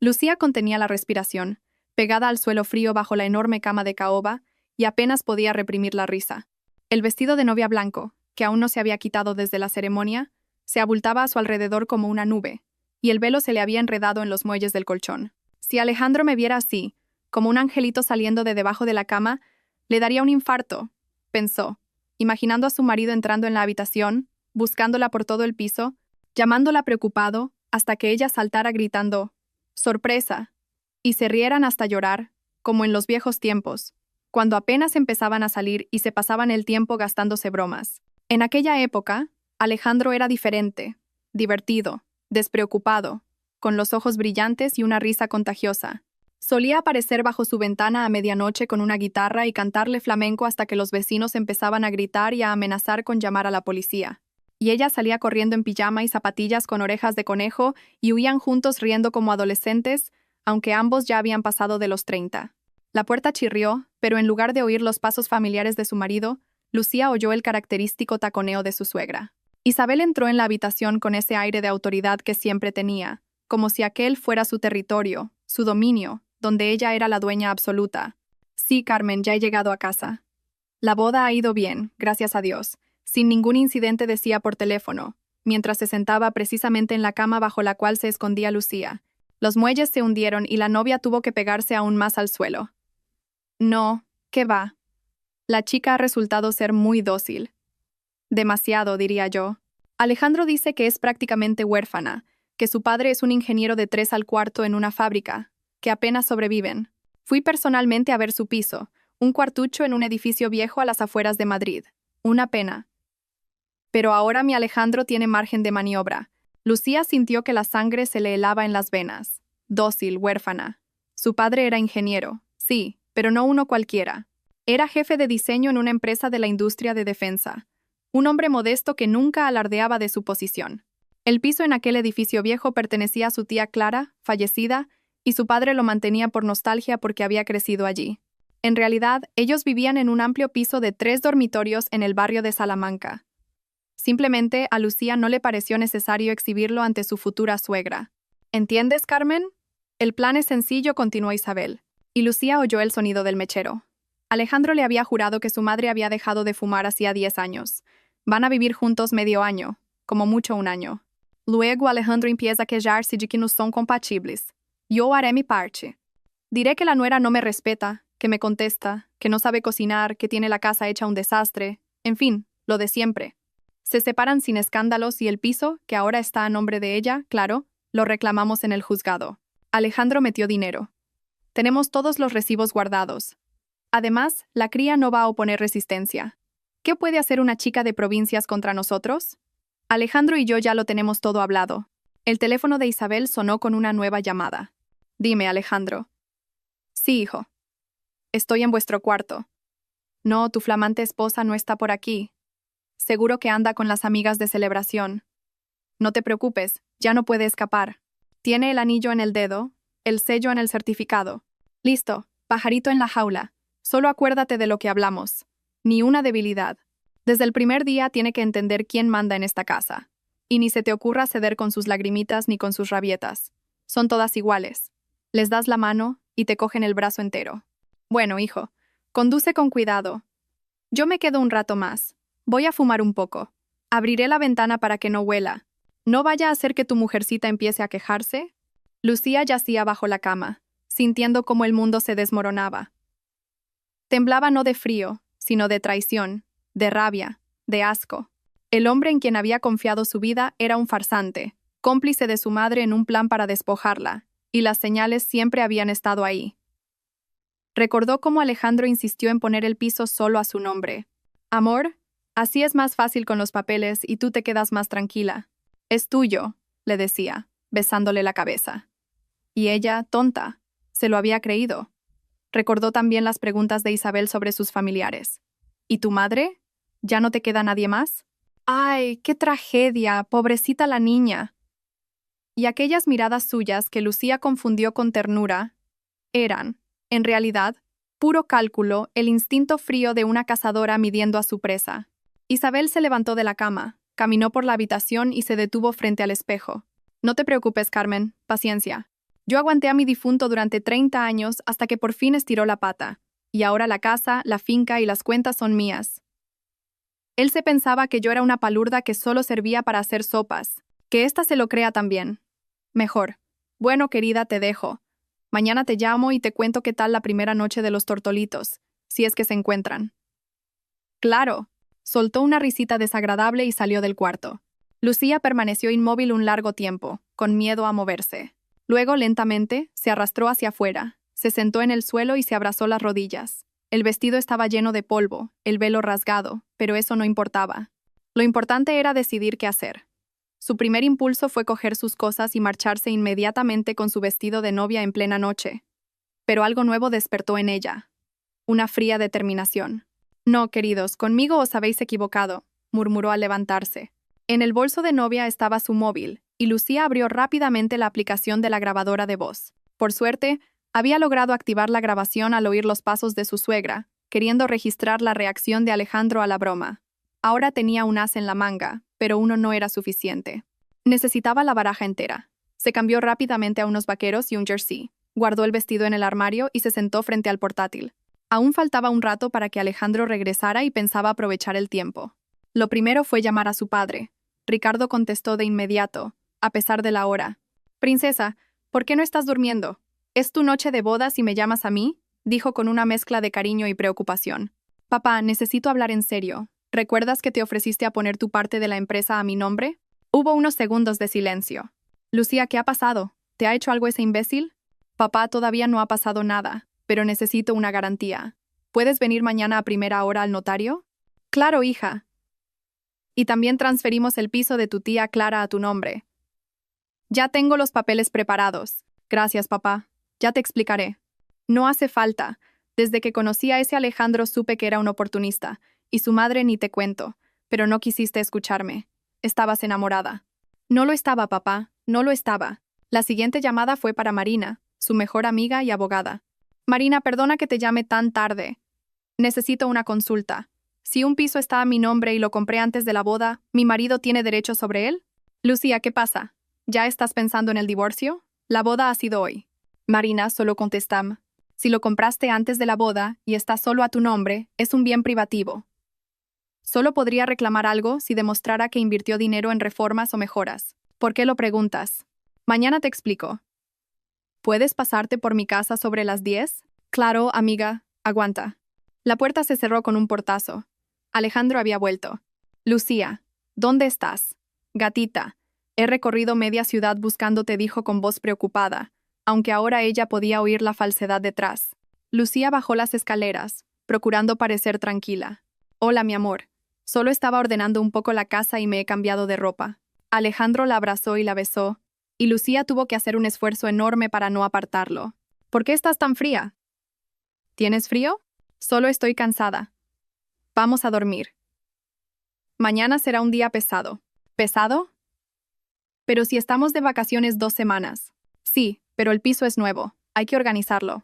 Lucía contenía la respiración, pegada al suelo frío bajo la enorme cama de caoba, y apenas podía reprimir la risa. El vestido de novia blanco, que aún no se había quitado desde la ceremonia, se abultaba a su alrededor como una nube, y el velo se le había enredado en los muelles del colchón. Si Alejandro me viera así, como un angelito saliendo de debajo de la cama, le daría un infarto, pensó, imaginando a su marido entrando en la habitación, buscándola por todo el piso, llamándola preocupado, hasta que ella saltara gritando «¡Sorpresa!» y se rieran hasta llorar, como en los viejos tiempos, cuando apenas empezaban a salir y se pasaban el tiempo gastándose bromas. En aquella época, Alejandro era diferente, divertido, despreocupado, con los ojos brillantes y una risa contagiosa. Solía aparecer bajo su ventana a medianoche con una guitarra y cantarle flamenco hasta que los vecinos empezaban a gritar y a amenazar con llamar a la policía. Y ella salía corriendo en pijama y zapatillas con orejas de conejo y huían juntos riendo como adolescentes, aunque ambos ya habían pasado de los 30. La puerta chirrió, pero en lugar de oír los pasos familiares de su marido, Lucía oyó el característico taconeo de su suegra. Isabel entró en la habitación con ese aire de autoridad que siempre tenía, como si aquel fuera su territorio, su dominio, donde ella era la dueña absoluta. Sí, Carmen, ya he llegado a casa. La boda ha ido bien, gracias a Dios. Sin ningún incidente, decía por teléfono, mientras se sentaba precisamente en la cama bajo la cual se escondía Lucía. Los muelles se hundieron y la novia tuvo que pegarse aún más al suelo. No, ¿qué va? La chica ha resultado ser muy dócil. Demasiado, diría yo. Alejandro dice que es prácticamente huérfana, que su padre es un ingeniero de 3 al cuarto en una fábrica, que apenas sobreviven. Fui personalmente a ver su piso, un cuartucho en un edificio viejo a las afueras de Madrid. Una pena. Pero ahora mi Alejandro tiene margen de maniobra. Lucía sintió que la sangre se le helaba en las venas. Dócil, huérfana. Su padre era ingeniero, sí, pero no uno cualquiera. Era jefe de diseño en una empresa de la industria de defensa. Un hombre modesto que nunca alardeaba de su posición. El piso en aquel edificio viejo pertenecía a su tía Clara, fallecida, y su padre lo mantenía por nostalgia porque había crecido allí. En realidad, ellos vivían en un amplio piso de 3 dormitorios en el barrio de Salamanca. Simplemente a Lucía no le pareció necesario exhibirlo ante su futura suegra. ¿Entiendes, Carmen? El plan es sencillo, continuó Isabel. Y Lucía oyó el sonido del mechero. Alejandro le había jurado que su madre había dejado de fumar hacía 10 años. Van a vivir juntos medio año, como mucho un año. Luego Alejandro empieza a quejar-se de que no son compatibles. Yo haré mi parte. Diré que la nuera no me respeta, que me contesta, que no sabe cocinar, que tiene la casa hecha un desastre. En fin, lo de siempre. Se separan sin escándalos y el piso, que ahora está a nombre de ella, claro, lo reclamamos en el juzgado. Alejandro metió dinero. Tenemos todos los recibos guardados. Además, la cría no va a oponer resistencia. ¿Qué puede hacer una chica de provincias contra nosotros? Alejandro y yo ya lo tenemos todo hablado. El teléfono de Isabel sonó con una nueva llamada. Dime, Alejandro. Sí, hijo. Estoy en vuestro cuarto. No, tu flamante esposa no está por aquí. Seguro que anda con las amigas de celebración. No te preocupes, ya no puede escapar. Tiene el anillo en el dedo, el sello en el certificado. Listo, pajarito en la jaula. Solo acuérdate de lo que hablamos. Ni una debilidad. Desde el primer día tiene que entender quién manda en esta casa. Y ni se te ocurra ceder con sus lagrimitas ni con sus rabietas. Son todas iguales. Les das la mano y te cogen el brazo entero. Bueno, hijo, conduce con cuidado. Yo me quedo un rato más. Voy a fumar un poco. Abriré la ventana para que no huela. ¿No vaya a hacer que tu mujercita empiece a quejarse? Lucía yacía bajo la cama, sintiendo cómo el mundo se desmoronaba. Temblaba no de frío, sino de traición, de rabia, de asco. El hombre en quien había confiado su vida era un farsante, cómplice de su madre en un plan para despojarla, y las señales siempre habían estado ahí. Recordó cómo Alejandro insistió en poner el piso solo a su nombre. Amor, así es más fácil con los papeles y tú te quedas más tranquila. Es tuyo, le decía, besándole la cabeza. Y ella, tonta, se lo había creído. Recordó también las preguntas de Isabel sobre sus familiares. ¿Y tu madre? ¿Ya no te queda nadie más? ¡Ay, qué tragedia! ¡Pobrecita la niña! Y aquellas miradas suyas que Lucía confundió con ternura eran, en realidad, puro cálculo, el instinto frío de una cazadora midiendo a su presa. Isabel se levantó de la cama, caminó por la habitación y se detuvo frente al espejo. No te preocupes, Carmen, paciencia. Yo aguanté a mi difunto durante 30 años hasta que por fin estiró la pata. Y ahora la casa, la finca y las cuentas son mías. Él se pensaba que yo era una palurda que solo servía para hacer sopas. Que ésta se lo crea también. Mejor. Bueno, querida, te dejo. Mañana te llamo y te cuento qué tal la primera noche de los tortolitos, si es que se encuentran. Claro. Soltó una risita desagradable y salió del cuarto. Lucía permaneció inmóvil un largo tiempo, con miedo a moverse. Luego, lentamente, se arrastró hacia afuera, se sentó en el suelo y se abrazó las rodillas. El vestido estaba lleno de polvo, el velo rasgado, pero eso no importaba. Lo importante era decidir qué hacer. Su primer impulso fue coger sus cosas y marcharse inmediatamente con su vestido de novia en plena noche. Pero algo nuevo despertó en ella. Una fría determinación. No, queridos, conmigo os habéis equivocado, murmuró al levantarse. En el bolso de novia estaba su móvil, y Lucía abrió rápidamente la aplicación de la grabadora de voz. Por suerte, había logrado activar la grabación al oír los pasos de su suegra, queriendo registrar la reacción de Alejandro a la broma. Ahora tenía un as en la manga, pero uno no era suficiente. Necesitaba la baraja entera. Se cambió rápidamente a unos vaqueros y un jersey, guardó el vestido en el armario y se sentó frente al portátil. Aún faltaba un rato para que Alejandro regresara y pensaba aprovechar el tiempo. Lo primero fue llamar a su padre. Ricardo contestó de inmediato, a pesar de la hora. «Princesa, ¿por qué no estás durmiendo? ¿Es tu noche de bodas y me llamas a mí?», dijo con una mezcla de cariño y preocupación. «Papá, necesito hablar en serio. ¿Recuerdas que te ofreciste a poner tu parte de la empresa a mi nombre?». Hubo unos segundos de silencio. «Lucía, ¿qué ha pasado? ¿Te ha hecho algo ese imbécil?». «Papá, todavía no ha pasado nada, pero necesito una garantía. ¿Puedes venir mañana a primera hora al notario?». «Claro, hija. Y también transferimos el piso de tu tía Clara a tu nombre». «Ya tengo los papeles preparados. Gracias, papá. Ya te explicaré». «No hace falta. Desde que conocí a ese Alejandro supe que era un oportunista, y su madre ni te cuento, pero no quisiste escucharme. Estabas enamorada». «No lo estaba, papá, no lo estaba». La siguiente llamada fue para Marina, su mejor amiga y abogada. «Marina, perdona que te llame tan tarde. Necesito una consulta. Si un piso está a mi nombre y lo compré antes de la boda, ¿mi marido tiene derecho sobre él?». «Lucía, ¿qué pasa? ¿Ya estás pensando en el divorcio? La boda ha sido hoy». «Marina, solo contestam. Si lo compraste antes de la boda y está solo a tu nombre, es un bien privativo. Solo podría reclamar algo si demostrara que invirtió dinero en reformas o mejoras. ¿Por qué lo preguntas? Mañana te explico». «¿Puedes pasarte por mi casa sobre las 10? «Claro, amiga. Aguanta». La puerta se cerró con un portazo. Alejandro había vuelto. «Lucía, ¿dónde estás?». «Gatita, he recorrido media ciudad buscándote», dijo con voz preocupada, aunque ahora ella podía oír la falsedad detrás. Lucía bajó las escaleras, procurando parecer tranquila. «Hola, mi amor. Solo estaba ordenando un poco la casa y me he cambiado de ropa». Alejandro la abrazó y la besó, y Lucía tuvo que hacer un esfuerzo enorme para no apartarlo. «¿Por qué estás tan fría?». «¿Tienes frío?». «Solo estoy cansada. Vamos a dormir. Mañana será un día pesado». «¿Pesado?». «Pero si estamos de vacaciones 2 semanas». «Sí, pero el piso es nuevo. Hay que organizarlo».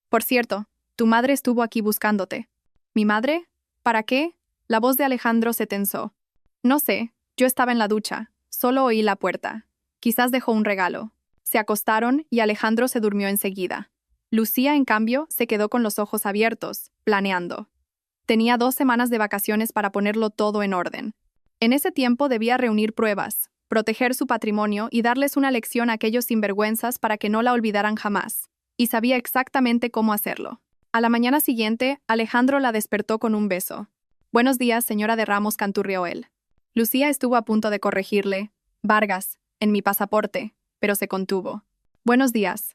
«Por cierto, tu madre estuvo aquí buscándote». «¿Mi madre? ¿Para qué?». La voz de Alejandro se tensó. «No sé, yo estaba en la ducha. Solo oí la puerta. Quizás dejó un regalo». Se acostaron y Alejandro se durmió enseguida. Lucía, en cambio, se quedó con los ojos abiertos, planeando. Tenía 2 semanas de vacaciones para ponerlo todo en orden. En ese tiempo debía reunir pruebas, proteger su patrimonio y darles una lección a aquellos sinvergüenzas para que no la olvidaran jamás. Y sabía exactamente cómo hacerlo. A la mañana siguiente, Alejandro la despertó con un beso. «Buenos días, señora de Ramos», canturrió él. Lucía estuvo a punto de corregirle. «Vargas, en mi pasaporte», pero se contuvo. «Buenos días.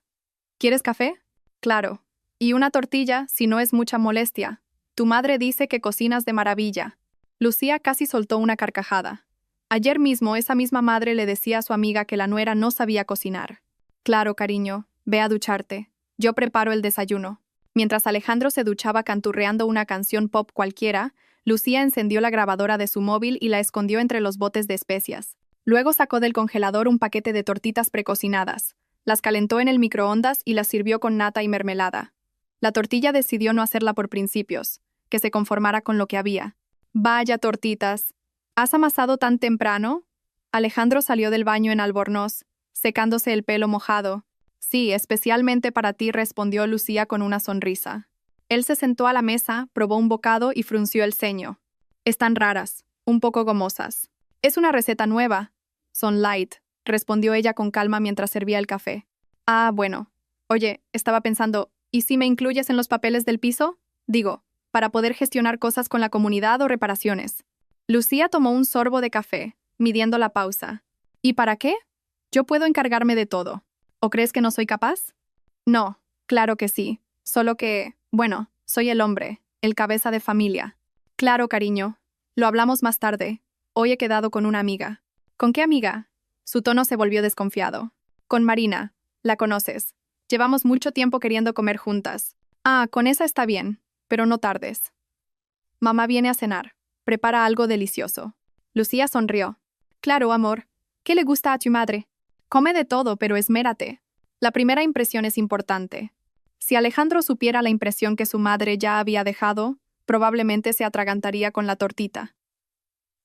¿Quieres café?». «Claro. Y una tortilla, si no es mucha molestia. Tu madre dice que cocinas de maravilla». Lucía casi soltó una carcajada. Ayer mismo esa misma madre le decía a su amiga que la nuera no sabía cocinar. «Claro, cariño. Ve a ducharte. Yo preparo el desayuno». Mientras Alejandro se duchaba canturreando una canción pop cualquiera, Lucía encendió la grabadora de su móvil y la escondió entre los botes de especias. Luego sacó del congelador un paquete de tortitas precocinadas. Las calentó en el microondas y las sirvió con nata y mermelada. La tortilla decidió no hacerla por principios, que se conformara con lo que había. «Vaya tortitas. ¿Has amasado tan temprano?». Alejandro salió del baño en Albornoz, secándose el pelo mojado. Sí, especialmente para ti, respondió Lucía con una sonrisa. Él se sentó a la mesa, probó un bocado y frunció el ceño. Están raras, un poco gomosas. Es una receta nueva. Son light, respondió ella con calma mientras servía el café. Ah, bueno. Oye, estaba pensando, ¿y si me incluyes en los papeles del piso? Digo, para poder gestionar cosas con la comunidad o reparaciones. Lucía tomó un sorbo de café, midiendo la pausa. ¿Y para qué? Yo puedo encargarme de todo. ¿O crees que no soy capaz? No, claro que sí. Solo que, bueno, soy el hombre, el cabeza de familia. Claro, cariño. Lo hablamos más tarde. Hoy he quedado con una amiga. ¿Con qué amiga? Su tono se volvió desconfiado. Con Marina. La conoces. Llevamos mucho tiempo queriendo comer juntas. Ah, con esa está bien, pero no tardes. Mamá viene a cenar. Prepara algo delicioso. Lucía sonrió. Claro, amor. ¿Qué le gusta a tu madre? Come de todo, pero esmérate. La primera impresión es importante. Si Alejandro supiera la impresión que su madre ya había dejado, probablemente se atragantaría con la tortita.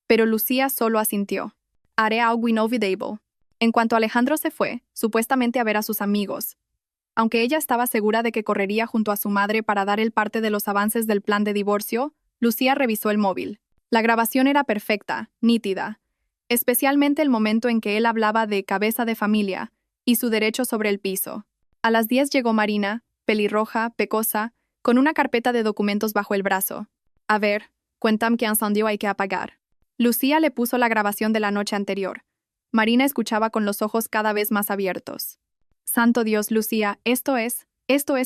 Pero Lucía solo asintió. Haré algo inolvidable. En cuanto Alejandro se fue, supuestamente a ver a sus amigos, aunque ella estaba segura de que correría junto a su madre para dar el parte de los avances del plan de divorcio, Lucía revisó el móvil. La grabación era perfecta, nítida, especialmente el momento en que él hablaba de cabeza de familia y su derecho sobre el piso. A las 10 llegó Marina, pelirroja, pecosa, con una carpeta de documentos bajo el brazo. A ver, cuéntame qué encendió hay que apagar. Lucía le puso la grabación de la noche anterior. Marina escuchaba con los ojos cada vez más abiertos. Santo Dios, Lucía, esto es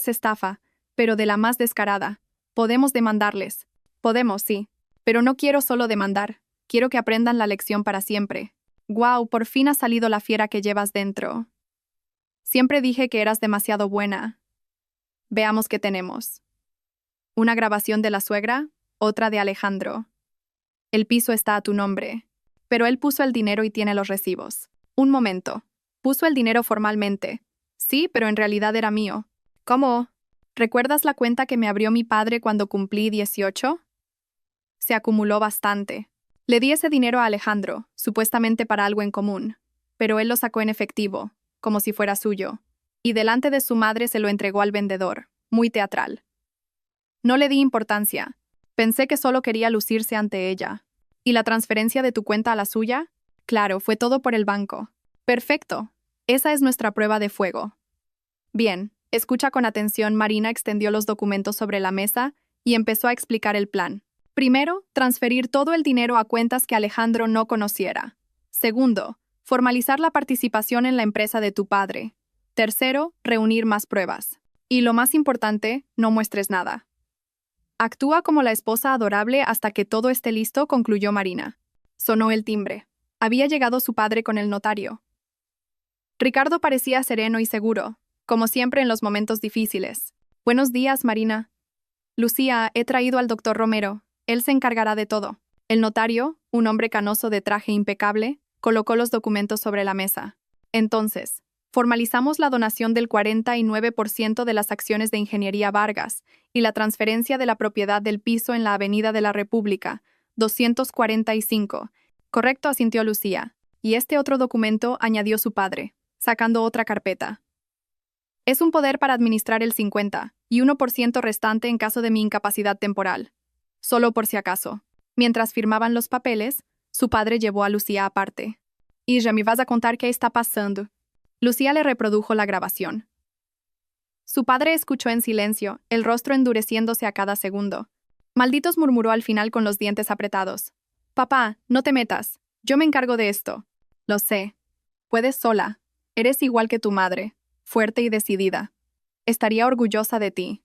estafa, pero de la más descarada. Podemos demandarles. Podemos, sí. Pero no quiero solo demandar. Quiero que aprendan la lección para siempre. Guau, por fin ha salido la fiera que llevas dentro. Siempre dije que eras demasiado buena. Veamos qué tenemos. Una grabación de la suegra, otra de Alejandro. El piso está a tu nombre. Pero él puso el dinero y tiene los recibos. Un momento. Puso el dinero formalmente. Sí, pero en realidad era mío. ¿Cómo? ¿Recuerdas la cuenta que me abrió mi padre cuando cumplí 18? Se acumuló bastante. Le di ese dinero a Alejandro, supuestamente para algo en común, pero él lo sacó en efectivo, como si fuera suyo, y delante de su madre se lo entregó al vendedor, muy teatral. No le di importancia. Pensé que solo quería lucirse ante ella. ¿Y la transferencia de tu cuenta a la suya? Claro, fue todo por el banco. Perfecto. Esa es nuestra prueba de fuego. Bien, escucha con atención. Marina extendió los documentos sobre la mesa y empezó a explicar el plan. Primero, transferir todo el dinero a cuentas que Alejandro no conociera. Segundo, formalizar la participación en la empresa de tu padre. Tercero, reunir más pruebas. Y lo más importante, no muestres nada. Actúa como la esposa adorable hasta que todo esté listo, concluyó Marina. Sonó el timbre. Había llegado su padre con el notario. Ricardo parecía sereno y seguro, como siempre en los momentos difíciles. Buenos días, Marina. Lucía, he traído al doctor Romero. Él se encargará de todo. El notario, un hombre canoso de traje impecable, colocó los documentos sobre la mesa. Entonces, formalizamos la donación del 49% de las acciones de Ingeniería Vargas y la transferencia de la propiedad del piso en la Avenida de la República, 245. Correcto, asintió Lucía. Y este otro documento, añadió su padre, sacando otra carpeta. Es un poder para administrar el 50% restante en caso de mi incapacidad temporal. Solo por si acaso. Mientras firmaban los papeles, su padre llevó a Lucía aparte. Y ya me vas a contar qué está pasando. Lucía le reprodujo la grabación. Su padre escuchó en silencio, el rostro endureciéndose a cada segundo. Malditos, murmuró al final con los dientes apretados. Papá, no te metas. Yo me encargo de esto. Lo sé. Puedes sola. Eres igual que tu madre, fuerte y decidida. Estaría orgullosa de ti.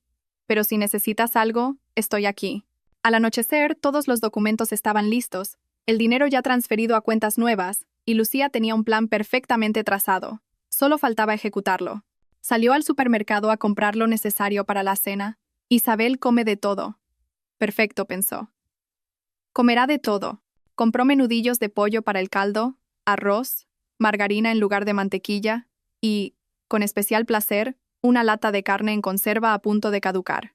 Pero si necesitas algo, estoy aquí. Al anochecer, todos los documentos estaban listos, el dinero ya transferido a cuentas nuevas, y Lucía tenía un plan perfectamente trazado. Solo faltaba ejecutarlo. Salió al supermercado a comprar lo necesario para la cena. Isabel come de todo. Perfecto, pensó. Comerá de todo. Compró menudillos de pollo para el caldo, arroz, margarina en lugar de mantequilla y, con especial placer, una lata de carne en conserva a punto de caducar.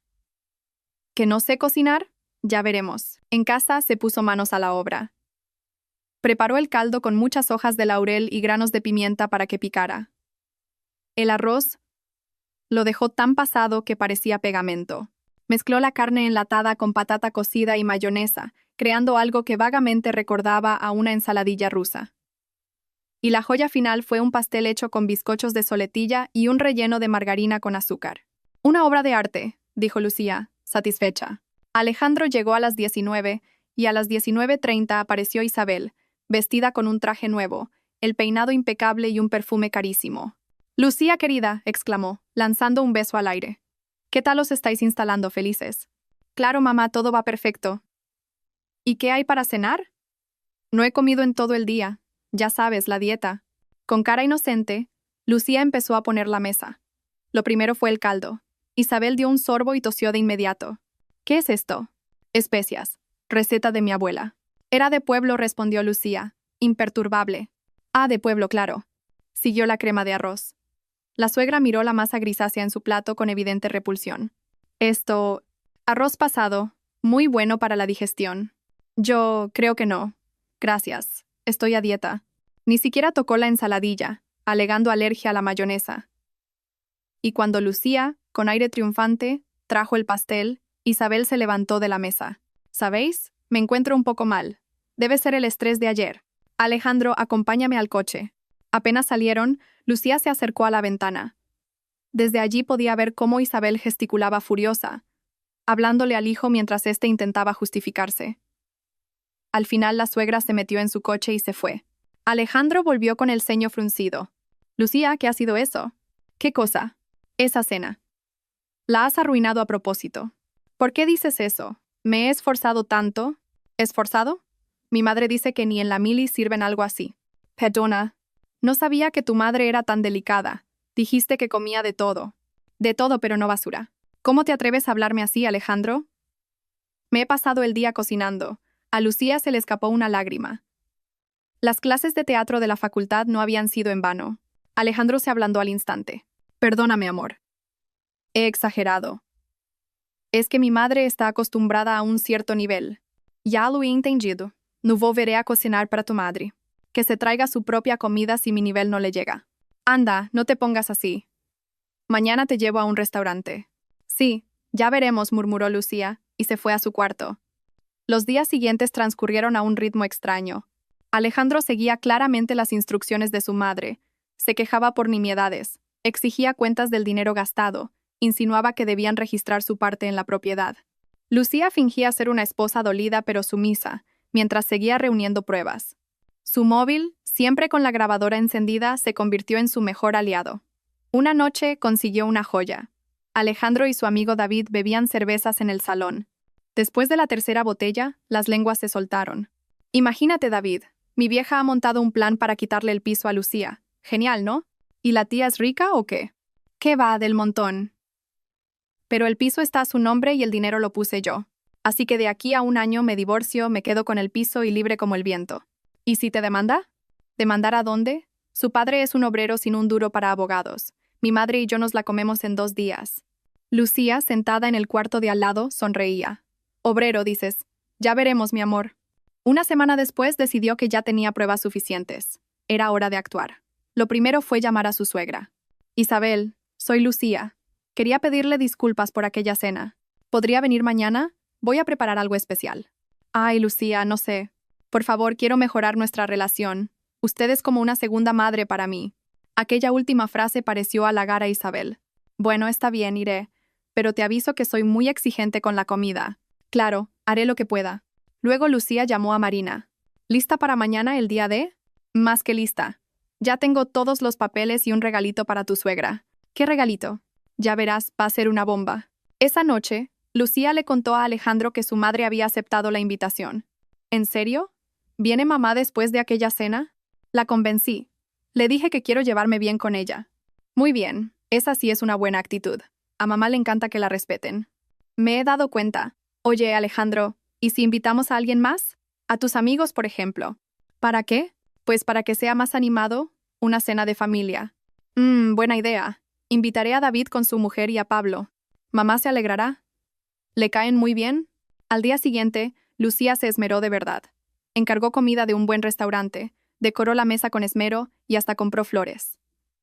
¿Que no sé cocinar? Ya veremos. En casa se puso manos a la obra. Preparó el caldo con muchas hojas de laurel y granos de pimienta para que picara. El arroz lo dejó tan pasado que parecía pegamento. Mezcló la carne enlatada con patata cocida y mayonesa, creando algo que vagamente recordaba a una ensaladilla rusa. Y la joya final fue un pastel hecho con bizcochos de soletilla y un relleno de margarina con azúcar. Una obra de arte, dijo Lucía, satisfecha. Alejandro llegó a las 19 y a las 19:30 apareció Isabel, vestida con un traje nuevo, el peinado impecable y un perfume carísimo. «Lucía, querida», exclamó, lanzando un beso al aire. «¿Qué tal os estáis instalando, felices?» «Claro, mamá, todo va perfecto». «¿Y qué hay para cenar?» «No he comido en todo el día. Ya sabes, la dieta». Con cara inocente, Lucía empezó a poner la mesa. Lo primero fue el caldo. Isabel dio un sorbo y tosió de inmediato. «¿Qué es esto?» «Especias. Receta de mi abuela». «Era de pueblo», respondió Lucía, imperturbable. «Ah, de pueblo, claro». Siguió la crema de arroz. La suegra miró la masa grisácea en su plato con evidente repulsión. «Esto... arroz pasado, muy bueno para la digestión». «Yo creo que no. Gracias. Estoy a dieta». Ni siquiera tocó la ensaladilla, alegando alergia a la mayonesa. Y cuando Lucía, con aire triunfante, trajo el pastel, Isabel se levantó de la mesa. «¿Sabéis? Me encuentro un poco mal. Debe ser el estrés de ayer. Alejandro, acompáñame al coche». Apenas salieron, Lucía se acercó a la ventana. Desde allí podía ver cómo Isabel gesticulaba furiosa, hablándole al hijo mientras éste intentaba justificarse. Al final la suegra se metió en su coche y se fue. Alejandro volvió con el ceño fruncido. «Lucía, ¿qué ha sido eso?» «¿Qué cosa?» «Esa cena. La has arruinado a propósito». «¿Por qué dices eso? ¿Me he esforzado tanto?» «¿Esforzado? Mi madre dice que ni en la mili sirven algo así». «Perdona. No sabía que tu madre era tan delicada. Dijiste que comía de todo». «De todo, pero no basura». «¿Cómo te atreves a hablarme así, Alejandro?» «Me he pasado el día cocinando». A Lucía se le escapó una lágrima. Las clases de teatro de la facultad no habían sido en vano. Alejandro se ablandó al instante. «Perdóname, amor. He exagerado. Es que mi madre está acostumbrada a un cierto nivel. Ya lo he entendido. No volveré a cocinar para tu madre. Que se traiga su propia comida si mi nivel no le llega. Anda, no te pongas así. Mañana te llevo a un restaurante». «Sí, ya veremos», murmuró Lucía, y se fue a su cuarto. Los días siguientes transcurrieron a un ritmo extraño. Alejandro seguía claramente las instrucciones de su madre. Se quejaba por nimiedades, exigía cuentas del dinero gastado, insinuaba que debían registrar su parte en la propiedad. Lucía fingía ser una esposa dolida pero sumisa, mientras seguía reuniendo pruebas. Su móvil, siempre con la grabadora encendida, se convirtió en su mejor aliado. Una noche consiguió una joya. Alejandro y su amigo David bebían cervezas en el salón. Después de la tercera botella, las lenguas se soltaron. «Imagínate, David, mi vieja ha montado un plan para quitarle el piso a Lucía. Genial, ¿no? ¿Y la tía es rica o qué?» «¿Qué va, del montón? Pero el piso está a su nombre y el dinero lo puse yo. Así que de aquí a un año me divorcio, me quedo con el piso y libre como el viento». «¿Y si te demanda?» «¿Demandar a dónde? Su padre es un obrero sin un duro para abogados. Mi madre y yo nos la comemos en 2 días». Lucía, sentada en el cuarto de al lado, sonreía. «Obrero, dices. Ya veremos, mi amor». Una semana después decidió que ya tenía pruebas suficientes. Era hora de actuar. Lo primero fue llamar a su suegra. «Isabel, soy Lucía. Quería pedirle disculpas por aquella cena. ¿Podría venir mañana? Voy a preparar algo especial». «Ay, Lucía, no sé. Por favor, quiero mejorar nuestra relación. Usted es como una segunda madre para mí». Aquella última frase pareció halagar a Isabel. «Bueno, está bien, iré. Pero te aviso que soy muy exigente con la comida». «Claro, haré lo que pueda». Luego Lucía llamó a Marina. «¿Lista para mañana el día de?» «Más que lista. Ya tengo todos los papeles y un regalito para tu suegra». «¿Qué regalito?» «Ya verás, va a ser una bomba». Esa noche, Lucía le contó a Alejandro que su madre había aceptado la invitación. «¿En serio? ¿Viene mamá después de aquella cena?» La convencí. Le dije que quiero llevarme bien con ella. «Muy bien, esa sí es una buena actitud. A mamá le encanta que la respeten». «Me he dado cuenta. Oye, Alejandro, ¿y si invitamos a alguien más? A tus amigos, por ejemplo». «¿Para qué?» «Pues para que sea más animado, una cena de familia». Buena idea. Invitaré a David con su mujer y a Pablo. ¿Mamá se alegrará? ¿Le caen muy bien?» Al día siguiente, Lucía se esmeró de verdad. Encargó comida de un buen restaurante, decoró la mesa con esmero y hasta compró flores.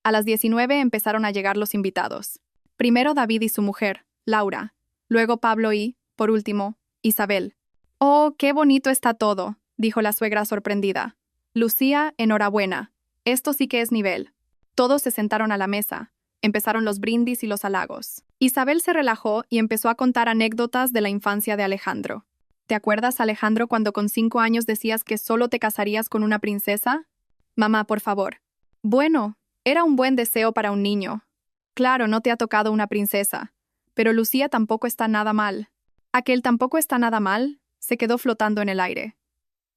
A las 19 empezaron a llegar los invitados. Primero David y su mujer, Laura. Luego Pablo y, por último, Isabel. «Oh, qué bonito está todo», dijo la suegra sorprendida. «Lucía, enhorabuena. Esto sí que es nivel». Todos se sentaron a la mesa. Empezaron los brindis y los halagos. Isabel se relajó y empezó a contar anécdotas de la infancia de Alejandro. «¿Te acuerdas, Alejandro, cuando con 5 años decías que solo te casarías con una princesa?» «Mamá, por favor». «Bueno, era un buen deseo para un niño. Claro, no te ha tocado una princesa. Pero Lucía tampoco está nada mal». «¿Aquel tampoco está nada mal?» Se quedó flotando en el aire.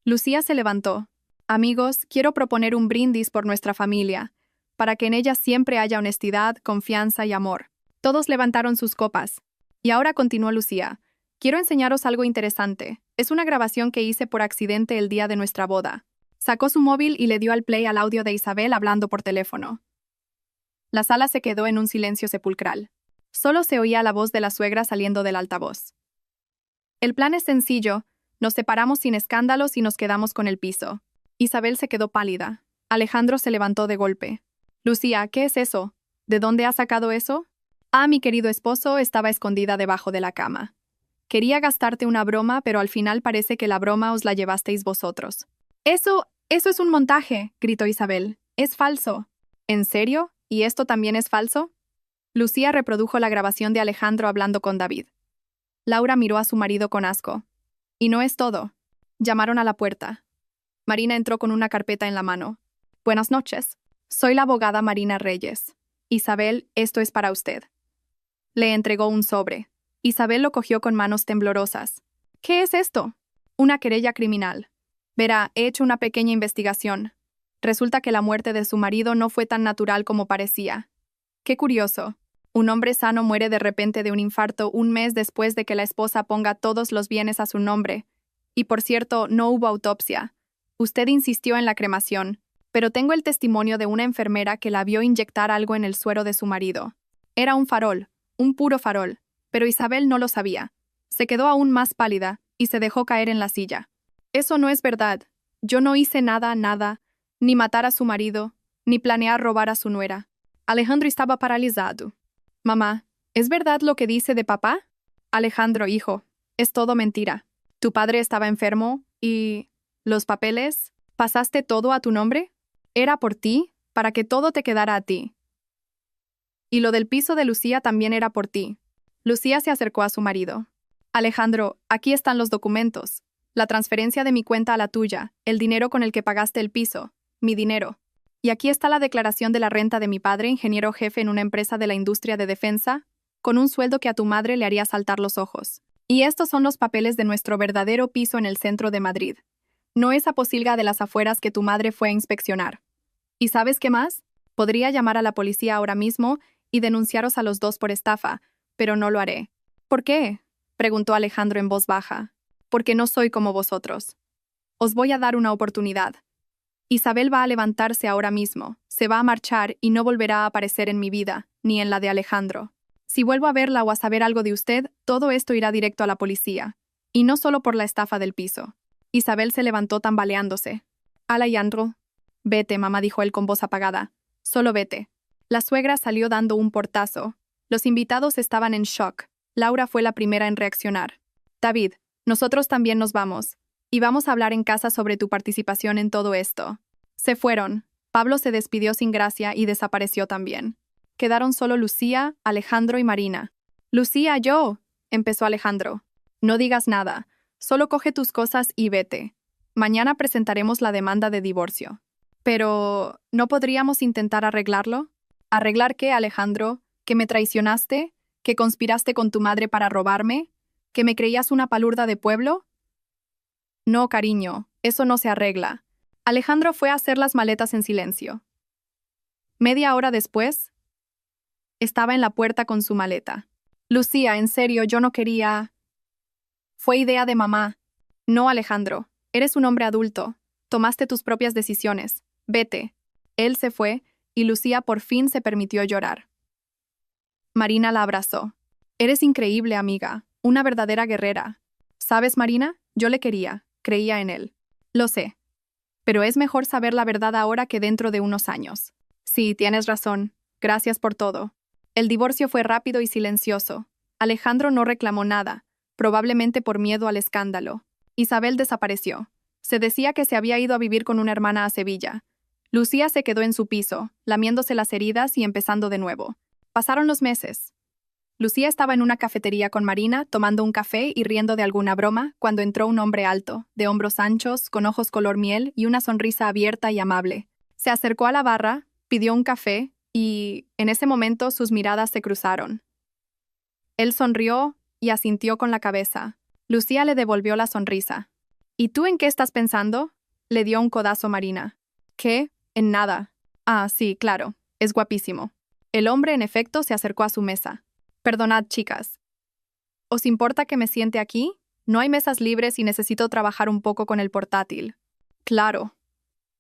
Lucía se levantó. «Amigos, quiero proponer un brindis por nuestra familia, para que en ella siempre haya honestidad, confianza y amor». Todos levantaron sus copas. «Y ahora», continuó Lucía, «quiero enseñaros algo interesante. Es una grabación que hice por accidente el día de nuestra boda». Sacó su móvil y le dio al play al audio de Isabel hablando por teléfono. La sala se quedó en un silencio sepulcral. Solo se oía la voz de la suegra saliendo del altavoz. «El plan es sencillo. Nos separamos sin escándalos y nos quedamos con el piso». Isabel se quedó pálida. Alejandro se levantó de golpe. «Lucía, ¿qué es eso? ¿De dónde has sacado eso?» «Ah, mi querido esposo estaba escondida debajo de la cama. Quería gastarte una broma, pero al final parece que la broma os la llevasteis vosotros». Eso es un montaje», gritó Isabel. «Es falso». «¿En serio? ¿Y esto también es falso?» Lucía reprodujo la grabación de Alejandro hablando con David. Laura miró a su marido con asco. «Y no es todo». Llamaron a la puerta. Marina entró con una carpeta en la mano. «Buenas noches. Soy la abogada Marina Reyes. Isabel, esto es para usted». Le entregó un sobre. Isabel lo cogió con manos temblorosas. «¿Qué es esto?» «Una querella criminal. Verá, he hecho una pequeña investigación. Resulta que la muerte de su marido no fue tan natural como parecía. Qué curioso. Un hombre sano muere de repente de un infarto un mes después de que la esposa ponga todos los bienes a su nombre. Y por cierto, no hubo autopsia. Usted insistió en la cremación, pero tengo el testimonio de una enfermera que la vio inyectar algo en el suero de su marido. Era un farol, un puro farol, pero Isabel no lo sabía. Se quedó aún más pálida y se dejó caer en la silla. «Eso no es verdad. Yo no hice nada, ni matar a su marido, ni planear robar a su nuera». Alejandro estaba paralizado. «Mamá, ¿es verdad lo que dice de papá?» «Alejandro, hijo, es todo mentira. Tu padre estaba enfermo y... ¿los papeles? ¿Pasaste todo a tu nombre? Era por ti, para que todo te quedara a ti. Y lo del piso de Lucía también era por ti». Lucía se acercó a su marido. «Alejandro, aquí están los documentos. La transferencia de mi cuenta a la tuya, el dinero con el que pagaste el piso, mi dinero. Y aquí está la declaración de la renta de mi padre, ingeniero jefe en una empresa de la industria de defensa, con un sueldo que a tu madre le haría saltar los ojos. Y estos son los papeles de nuestro verdadero piso en el centro de Madrid. No esa posilga de las afueras que tu madre fue a inspeccionar. ¿Y sabes qué más? Podría llamar a la policía ahora mismo y denunciaros a los dos por estafa, pero no lo haré». «¿Por qué?», preguntó Alejandro en voz baja. «Porque no soy como vosotros. Os voy a dar una oportunidad. Isabel va a levantarse ahora mismo, se va a marchar y no volverá a aparecer en mi vida, ni en la de Alejandro. Si vuelvo a verla o a saber algo de usted, todo esto irá directo a la policía. Y no solo por la estafa del piso». Isabel se levantó tambaleándose. «Alejandro». «Vete, mamá», dijo él con voz apagada. «Solo vete». La suegra salió dando un portazo. Los invitados estaban en shock. Laura fue la primera en reaccionar. «David, nosotros también nos vamos. Y vamos a hablar en casa sobre tu participación en todo esto». Se fueron. Pablo se despidió sin gracia y desapareció también. Quedaron solo Lucía, Alejandro y Marina. «Lucía, yo», empezó Alejandro. «No digas nada. Solo coge tus cosas y vete. Mañana presentaremos la demanda de divorcio». «Pero, ¿no podríamos intentar arreglarlo?» «¿Arreglar qué, Alejandro? ¿Que me traicionaste? ¿Que conspiraste con tu madre para robarme? ¿Que me creías una palurda de pueblo?» «No, cariño, eso no se arregla». Alejandro fue a hacer las maletas en silencio. Media hora después, estaba en la puerta con su maleta. «Lucía, en serio, yo no quería...» «Fue idea de mamá». «No, Alejandro, eres un hombre adulto. Tomaste tus propias decisiones. Vete». Él se fue, y Lucía por fin se permitió llorar. Marina la abrazó. «Eres increíble, amiga, una verdadera guerrera. ¿Sabes, Marina? Yo le quería, creía en él. Lo sé. Pero es mejor saber la verdad ahora que dentro de unos años. Sí, tienes razón. Gracias por todo. El divorcio fue rápido y silencioso. Alejandro no reclamó nada, probablemente por miedo al escándalo. Isabel desapareció. Se decía que se había ido a vivir con una hermana a Sevilla. Lucía se quedó en su piso, lamiéndose las heridas y empezando de nuevo. Pasaron los meses. Lucía estaba en una cafetería con Marina, tomando un café y riendo de alguna broma, cuando entró un hombre alto, de hombros anchos, con ojos color miel y una sonrisa abierta y amable. Se acercó a la barra, pidió un café y, en ese momento, sus miradas se cruzaron. Él sonrió y asintió con la cabeza. Lucía le devolvió la sonrisa. ¿Y tú en qué estás pensando? Le dio un codazo Marina. ¿Qué? En nada. Ah, sí, claro. Es guapísimo. El hombre, en efecto, se acercó a su mesa. Perdonad, chicas. ¿Os importa que me siente aquí? No hay mesas libres y necesito trabajar un poco con el portátil. Claro.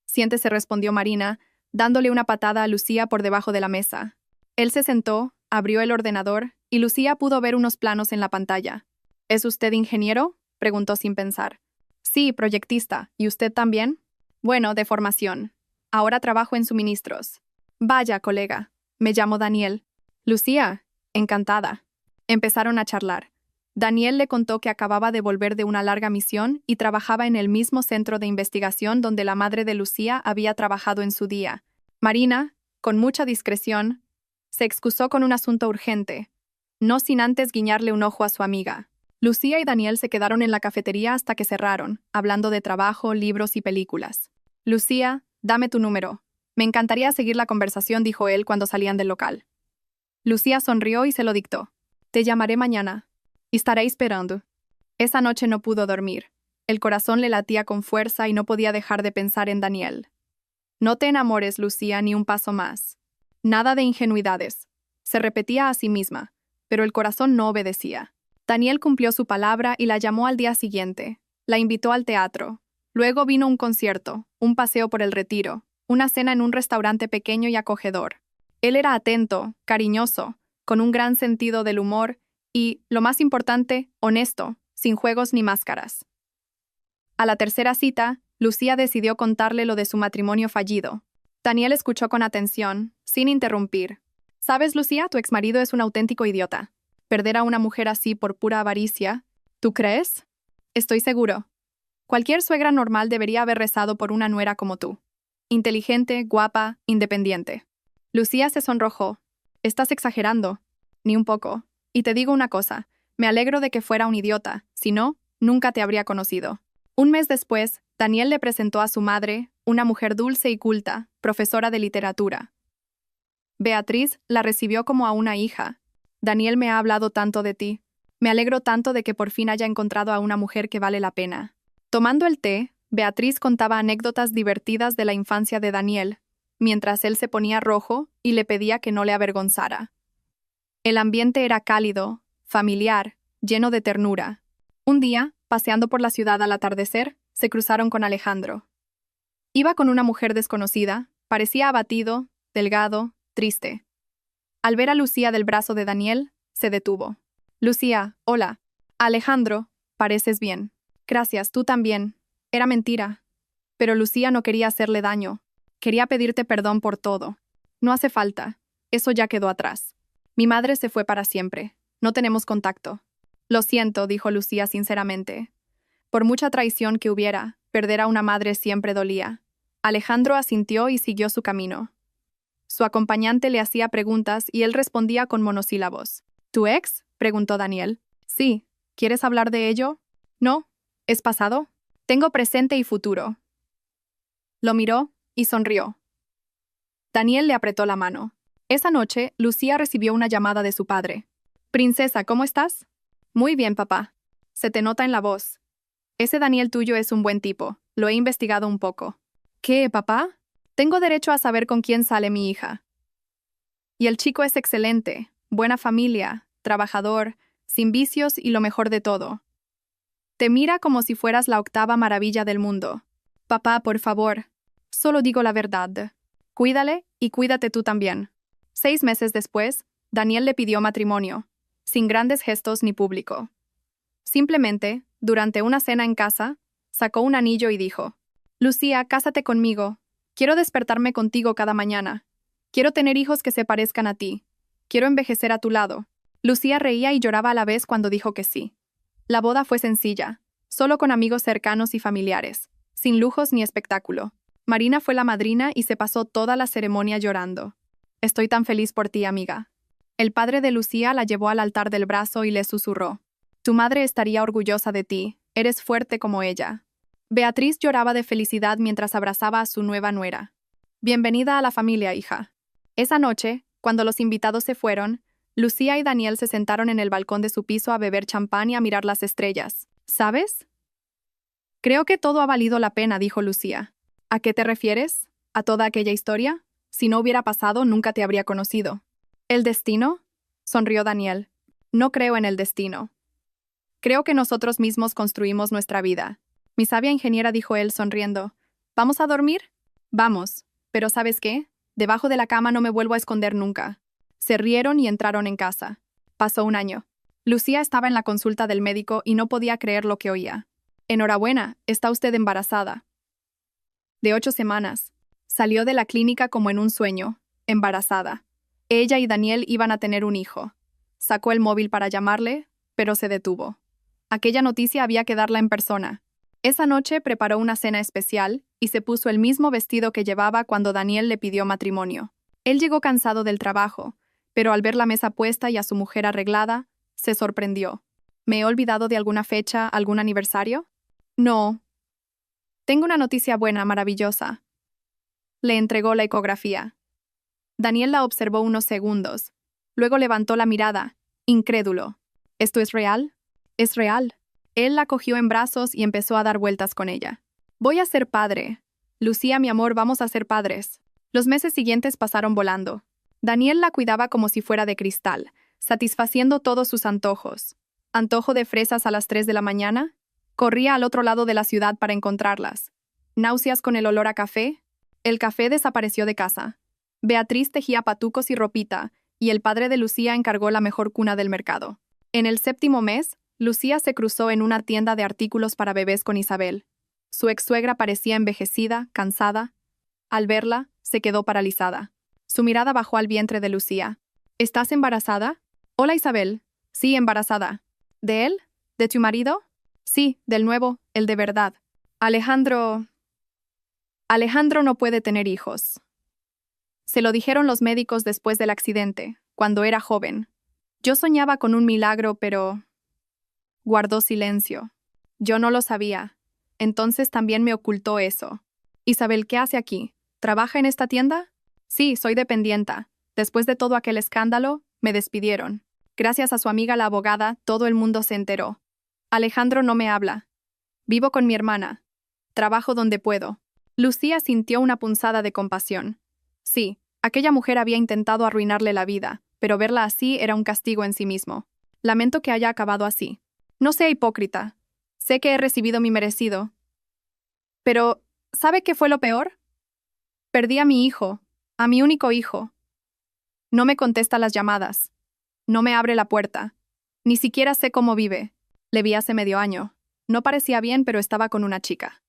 Siéntese, respondió Marina, dándole una patada a Lucía por debajo de la mesa. Él se sentó, abrió el ordenador, y Lucía pudo ver unos planos en la pantalla. ¿Es usted ingeniero? Preguntó sin pensar. Sí, proyectista. ¿Y usted también? Bueno, de formación. Ahora trabajo en suministros. Vaya, colega. Me llamo Daniel. Lucía, encantada. Empezaron a charlar. Daniel le contó que acababa de volver de una larga misión y trabajaba en el mismo centro de investigación donde la madre de Lucía había trabajado en su día. Marina, con mucha discreción, se excusó con un asunto urgente, no sin antes guiñarle un ojo a su amiga. Lucía y Daniel se quedaron en la cafetería hasta que cerraron, hablando de trabajo, libros y películas. Lucía, dame tu número. Me encantaría seguir la conversación, dijo él cuando salían del local. Lucía sonrió y se lo dictó. Te llamaré mañana. Estaré esperando. Esa noche no pudo dormir. El corazón le latía con fuerza y no podía dejar de pensar en Daniel. No te enamores, Lucía, ni un paso más. Nada de ingenuidades. Se repetía a sí misma, pero el corazón no obedecía. Daniel cumplió su palabra y la llamó al día siguiente. La invitó al teatro. Luego vino un concierto, un paseo por el Retiro, una cena en un restaurante pequeño y acogedor. Él era atento, cariñoso, con un gran sentido del humor y, lo más importante, honesto, sin juegos ni máscaras. A la tercera cita, Lucía decidió contarle lo de su matrimonio fallido. Daniel escuchó con atención, sin interrumpir. ¿Sabes, Lucía? Tu exmarido es un auténtico idiota. Perder a una mujer así por pura avaricia. ¿Tú crees? Estoy seguro. Cualquier suegra normal debería haber rezado por una nuera como tú. Inteligente, guapa, independiente. Lucía se sonrojó. Estás exagerando. Ni un poco. Y te digo una cosa, me alegro de que fuera un idiota, si no, nunca te habría conocido. Un mes después, Daniel le presentó a su madre, una mujer dulce y culta, profesora de literatura. Beatriz la recibió como a una hija. Daniel me ha hablado tanto de ti. Me alegro tanto de que por fin haya encontrado a una mujer que vale la pena. Tomando el té, Beatriz contaba anécdotas divertidas de la infancia de Daniel, mientras él se ponía rojo y le pedía que no le avergonzara. El ambiente era cálido, familiar, lleno de ternura. Un día, paseando por la ciudad al atardecer, se cruzaron con Alejandro. Iba con una mujer desconocida, parecía abatido, delgado, triste. Al ver a Lucía del brazo de Daniel, se detuvo. Lucía, hola. Alejandro, pareces bien. Gracias, tú también. Era mentira. Pero Lucía no quería hacerle daño. Quería pedirte perdón por todo. No hace falta. Eso ya quedó atrás. Mi madre se fue para siempre. No tenemos contacto. Lo siento, dijo Lucía sinceramente. Por mucha traición que hubiera, perder a una madre siempre dolía. Alejandro asintió y siguió su camino. Su acompañante le hacía preguntas y él respondía con monosílabos. ¿Tu ex? Preguntó Daniel. Sí. ¿Quieres hablar de ello? No. ¿Es pasado? Tengo presente y futuro. Lo miró y sonrió. Daniel le apretó la mano. Esa noche, Lucía recibió una llamada de su padre. Princesa, ¿cómo estás? Muy bien, papá. Se te nota en la voz. Ese Daniel tuyo es un buen tipo. Lo he investigado un poco. ¿Qué, papá? Tengo derecho a saber con quién sale mi hija. Y el chico es excelente, buena familia, trabajador, sin vicios y lo mejor de todo. Te mira como si fueras la octava maravilla del mundo. Papá, por favor. Solo digo la verdad. Cuídale y cuídate tú también. 6 meses después, Daniel le pidió matrimonio, sin grandes gestos ni público. Simplemente, durante una cena en casa, sacó un anillo y dijo: Lucía, cásate conmigo. Quiero despertarme contigo cada mañana. Quiero tener hijos que se parezcan a ti. Quiero envejecer a tu lado. Lucía reía y lloraba a la vez cuando dijo que sí. La boda fue sencilla, solo con amigos cercanos y familiares, sin lujos ni espectáculo. Marina fue la madrina y se pasó toda la ceremonia llorando. Estoy tan feliz por ti, amiga. El padre de Lucía la llevó al altar del brazo y le susurró. Tu madre estaría orgullosa de ti, eres fuerte como ella. Beatriz lloraba de felicidad mientras abrazaba a su nueva nuera. Bienvenida a la familia, hija. Esa noche, cuando los invitados se fueron, Lucía y Daniel se sentaron en el balcón de su piso a beber champán y a mirar las estrellas. ¿Sabes? Creo que todo ha valido la pena, dijo Lucía. ¿A qué te refieres? ¿A toda aquella historia? Si no hubiera pasado, nunca te habría conocido. ¿El destino? Sonrió Daniel. No creo en el destino. Creo que nosotros mismos construimos nuestra vida. Mi sabia ingeniera, dijo él sonriendo. ¿Vamos a dormir? Vamos. Pero ¿sabes qué? Debajo de la cama no me vuelvo a esconder nunca. Se rieron y entraron en casa. Pasó un año. Lucía estaba en la consulta del médico y no podía creer lo que oía. Enhorabuena, está usted embarazada. De 8 semanas. Salió de la clínica como en un sueño, embarazada. Ella y Daniel iban a tener un hijo. Sacó el móvil para llamarle, pero se detuvo. Aquella noticia había que darla en persona. Esa noche preparó una cena especial y se puso el mismo vestido que llevaba cuando Daniel le pidió matrimonio. Él llegó cansado del trabajo, pero al ver la mesa puesta y a su mujer arreglada, se sorprendió. ¿Me he olvidado de alguna fecha, algún aniversario? No. Tengo una noticia buena, maravillosa. Le entregó la ecografía. Daniel la observó unos segundos. Luego levantó la mirada, incrédulo. ¿Esto es real? Es real. Él la cogió en brazos y empezó a dar vueltas con ella. Voy a ser padre. Lucía, mi amor, vamos a ser padres. Los meses siguientes pasaron volando. Daniel la cuidaba como si fuera de cristal, satisfaciendo todos sus antojos. ¿Antojo de fresas a las 3 de la mañana? Corría al otro lado de la ciudad para encontrarlas. ¿Náuseas con el olor a café? El café desapareció de casa. Beatriz tejía patucos y ropita, y el padre de Lucía encargó la mejor cuna del mercado. En el 7º mes, Lucía se cruzó en una tienda de artículos para bebés con Isabel. Su ex-suegra parecía envejecida, cansada. Al verla, se quedó paralizada. Su mirada bajó al vientre de Lucía. ¿Estás embarazada? Hola, Isabel. Sí, embarazada. ¿De él? ¿De tu marido? Sí, del nuevo, el de verdad. Alejandro no puede tener hijos. Se lo dijeron los médicos después del accidente, cuando era joven. Yo soñaba con un milagro, pero... Guardó silencio. Yo no lo sabía. Entonces también me ocultó eso. Isabel, ¿qué hace aquí? ¿Trabaja en esta tienda? Sí, soy dependienta. Después de todo aquel escándalo, me despidieron. Gracias a su amiga la abogada, todo el mundo se enteró. Alejandro no me habla. Vivo con mi hermana. Trabajo donde puedo. Lucía sintió una punzada de compasión. Sí, aquella mujer había intentado arruinarle la vida, pero verla así era un castigo en sí mismo. Lamento que haya acabado así. No sea hipócrita. Sé que he recibido mi merecido. Pero, ¿sabe qué fue lo peor? Perdí a mi hijo, a mi único hijo. No me contesta las llamadas. No me abre la puerta. Ni siquiera sé cómo vive. Le vi hace medio año. No parecía bien, pero estaba con una chica.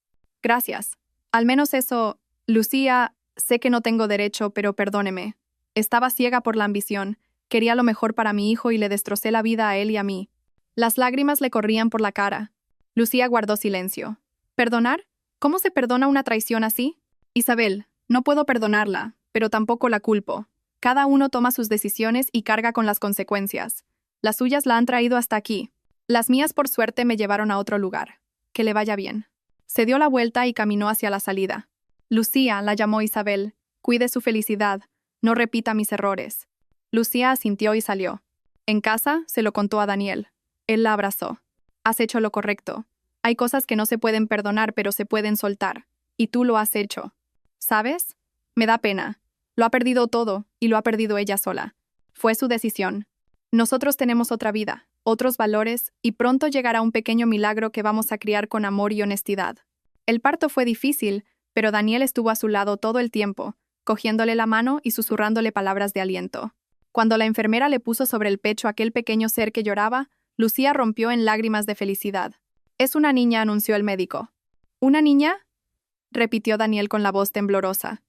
Gracias. Al menos eso, Lucía, sé que no tengo derecho, pero perdóneme. Estaba ciega por la ambición. Quería lo mejor para mi hijo y le destrocé la vida a él y a mí. Las lágrimas le corrían por la cara. Lucía guardó silencio. ¿Perdonar? ¿Cómo se perdona una traición así? Isabel, no puedo perdonarla, pero tampoco la culpo. Cada uno toma sus decisiones y carga con las consecuencias. Las suyas la han traído hasta aquí. Las mías, por suerte, me llevaron a otro lugar. Que le vaya bien. Se dio la vuelta y caminó hacia la salida. Lucía, la llamó Isabel. Cuide su felicidad. No repita mis errores. Lucía asintió y salió. En casa, se lo contó a Daniel. Él la abrazó. Has hecho lo correcto. Hay cosas que no se pueden perdonar, pero se pueden soltar. Y tú lo has hecho. ¿Sabes? Me da pena. Lo ha perdido todo, y lo ha perdido ella sola. Fue su decisión. Nosotros tenemos otra vida, otros valores, y pronto llegará un pequeño milagro que vamos a criar con amor y honestidad. El parto fue difícil, pero Daniel estuvo a su lado todo el tiempo, cogiéndole la mano y susurrándole palabras de aliento. Cuando la enfermera le puso sobre el pecho aquel pequeño ser que lloraba, Lucía rompió en lágrimas de felicidad. «Es una niña», anunció el médico. «¿Una niña?», repitió Daniel con la voz temblorosa.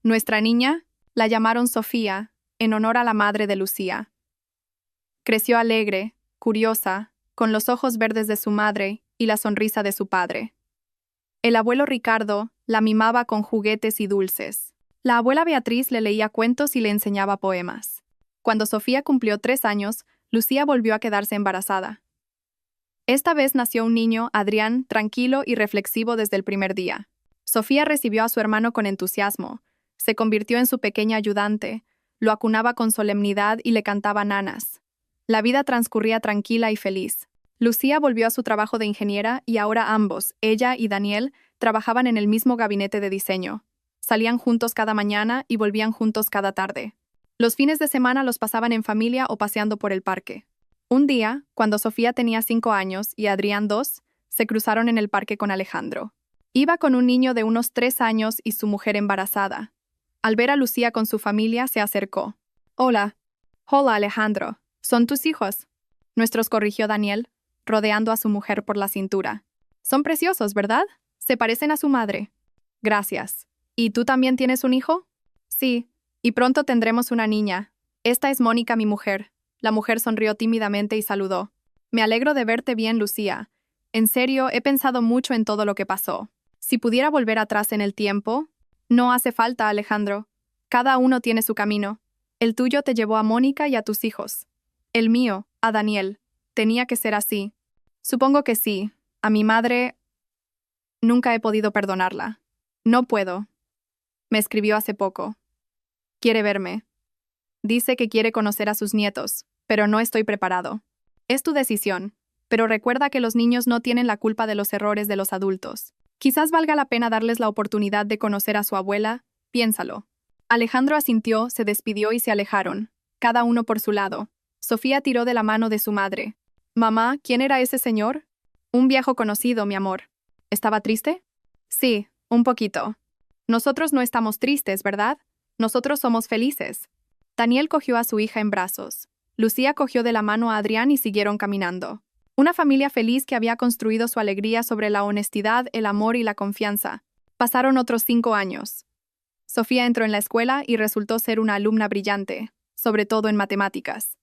«Nuestra niña», La llamaron Sofía, en honor a la madre de Lucía. Creció alegre, curiosa, con los ojos verdes de su madre y la sonrisa de su padre. El abuelo Ricardo la mimaba con juguetes y dulces. La abuela Beatriz le leía cuentos y le enseñaba poemas. Cuando Sofía cumplió 3 años, Lucía volvió a quedarse embarazada. Esta vez nació un niño, Adrián, tranquilo y reflexivo desde el primer día. Sofía recibió a su hermano con entusiasmo, se convirtió en su pequeña ayudante, lo acunaba con solemnidad y le cantaba nanas. La vida transcurría tranquila y feliz. Lucía volvió a su trabajo de ingeniera y ahora ambos, ella y Daniel, trabajaban en el mismo gabinete de diseño. Salían juntos cada mañana y volvían juntos cada tarde. Los fines de semana los pasaban en familia o paseando por el parque. Un día, cuando Sofía tenía 5 años y Adrián 2, se cruzaron en el parque con Alejandro. Iba con un niño de unos 3 años y su mujer embarazada. Al ver a Lucía con su familia, se acercó. «Hola. Hola, Alejandro. ¿Son tus hijos?» Nuestros, corrigió Daniel, rodeando a su mujer por la cintura. «Son preciosos, ¿verdad? Se parecen a su madre». «Gracias. ¿Y tú también tienes un hijo?» «Sí, y pronto tendremos una niña. Esta es Mónica, mi mujer». La mujer sonrió tímidamente y saludó. «Me alegro de verte bien, Lucía. En serio, he pensado mucho en todo lo que pasó. Si pudiera volver atrás en el tiempo...» «No hace falta, Alejandro. Cada uno tiene su camino. El tuyo te llevó a Mónica y a tus hijos. El mío, a Daniel. Tenía que ser así. Supongo que sí. A mi madre... nunca he podido perdonarla. No puedo. Me escribió hace poco. Quiere verme. Dice que quiere conocer a sus nietos, pero no estoy preparado. Es tu decisión, pero recuerda que los niños no tienen la culpa de los errores de los adultos. Quizás valga la pena darles la oportunidad de conocer a su abuela, piénsalo». Alejandro asintió, se despidió y se alejaron, cada uno por su lado. Sofía tiró de la mano de su madre. «Mamá, ¿quién era ese señor?» «Un viejo conocido, mi amor». «¿Estaba triste?» «Sí, un poquito». «Nosotros no estamos tristes, ¿verdad? Nosotros somos felices». Daniel cogió a su hija en brazos. Lucía cogió de la mano a Adrián y siguieron caminando. Una familia feliz que había construido su alegría sobre la honestidad, el amor y la confianza. Pasaron otros 5 años. Sofía entró en la escuela y resultó ser una alumna brillante, sobre todo en matemáticas.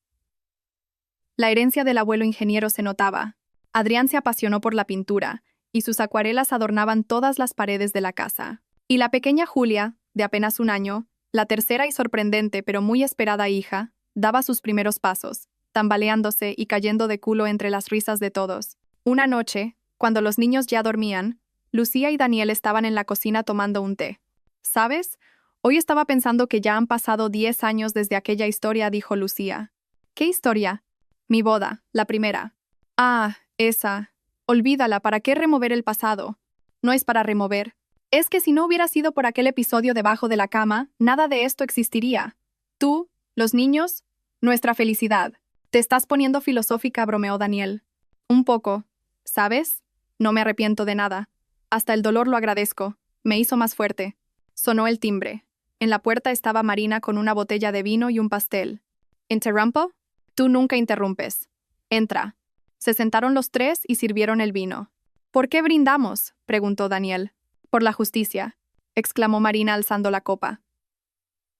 La herencia del abuelo ingeniero se notaba. Adrián se apasionó por la pintura, y sus acuarelas adornaban todas las paredes de la casa. Y la pequeña Julia, de apenas 1 año, la tercera y sorprendente pero muy esperada hija, daba sus primeros pasos, tambaleándose y cayendo de culo entre las risas de todos. Una noche, cuando los niños ya dormían, Lucía y Daniel estaban en la cocina tomando un té. «¿Sabes? Hoy estaba pensando que ya han pasado 10 años desde aquella historia», dijo Lucía. «¿Qué historia?» «Mi boda, la primera». «Ah, esa. Olvídala, ¿para qué remover el pasado?» «No es para remover. Es que si no hubiera sido por aquel episodio debajo de la cama, nada de esto existiría. Tú, los niños, nuestra felicidad». «Te estás poniendo filosófica», bromeó Daniel. «Un poco. ¿Sabes? No me arrepiento de nada. Hasta el dolor lo agradezco. Me hizo más fuerte». Sonó el timbre. En la puerta estaba Marina con una botella de vino y un pastel. «¿Interrumpo?» «Tú nunca interrumpes. Entra». Se sentaron los 3 y sirvieron el vino. «¿Por qué brindamos?», preguntó Daniel. «Por la justicia», exclamó Marina alzando la copa.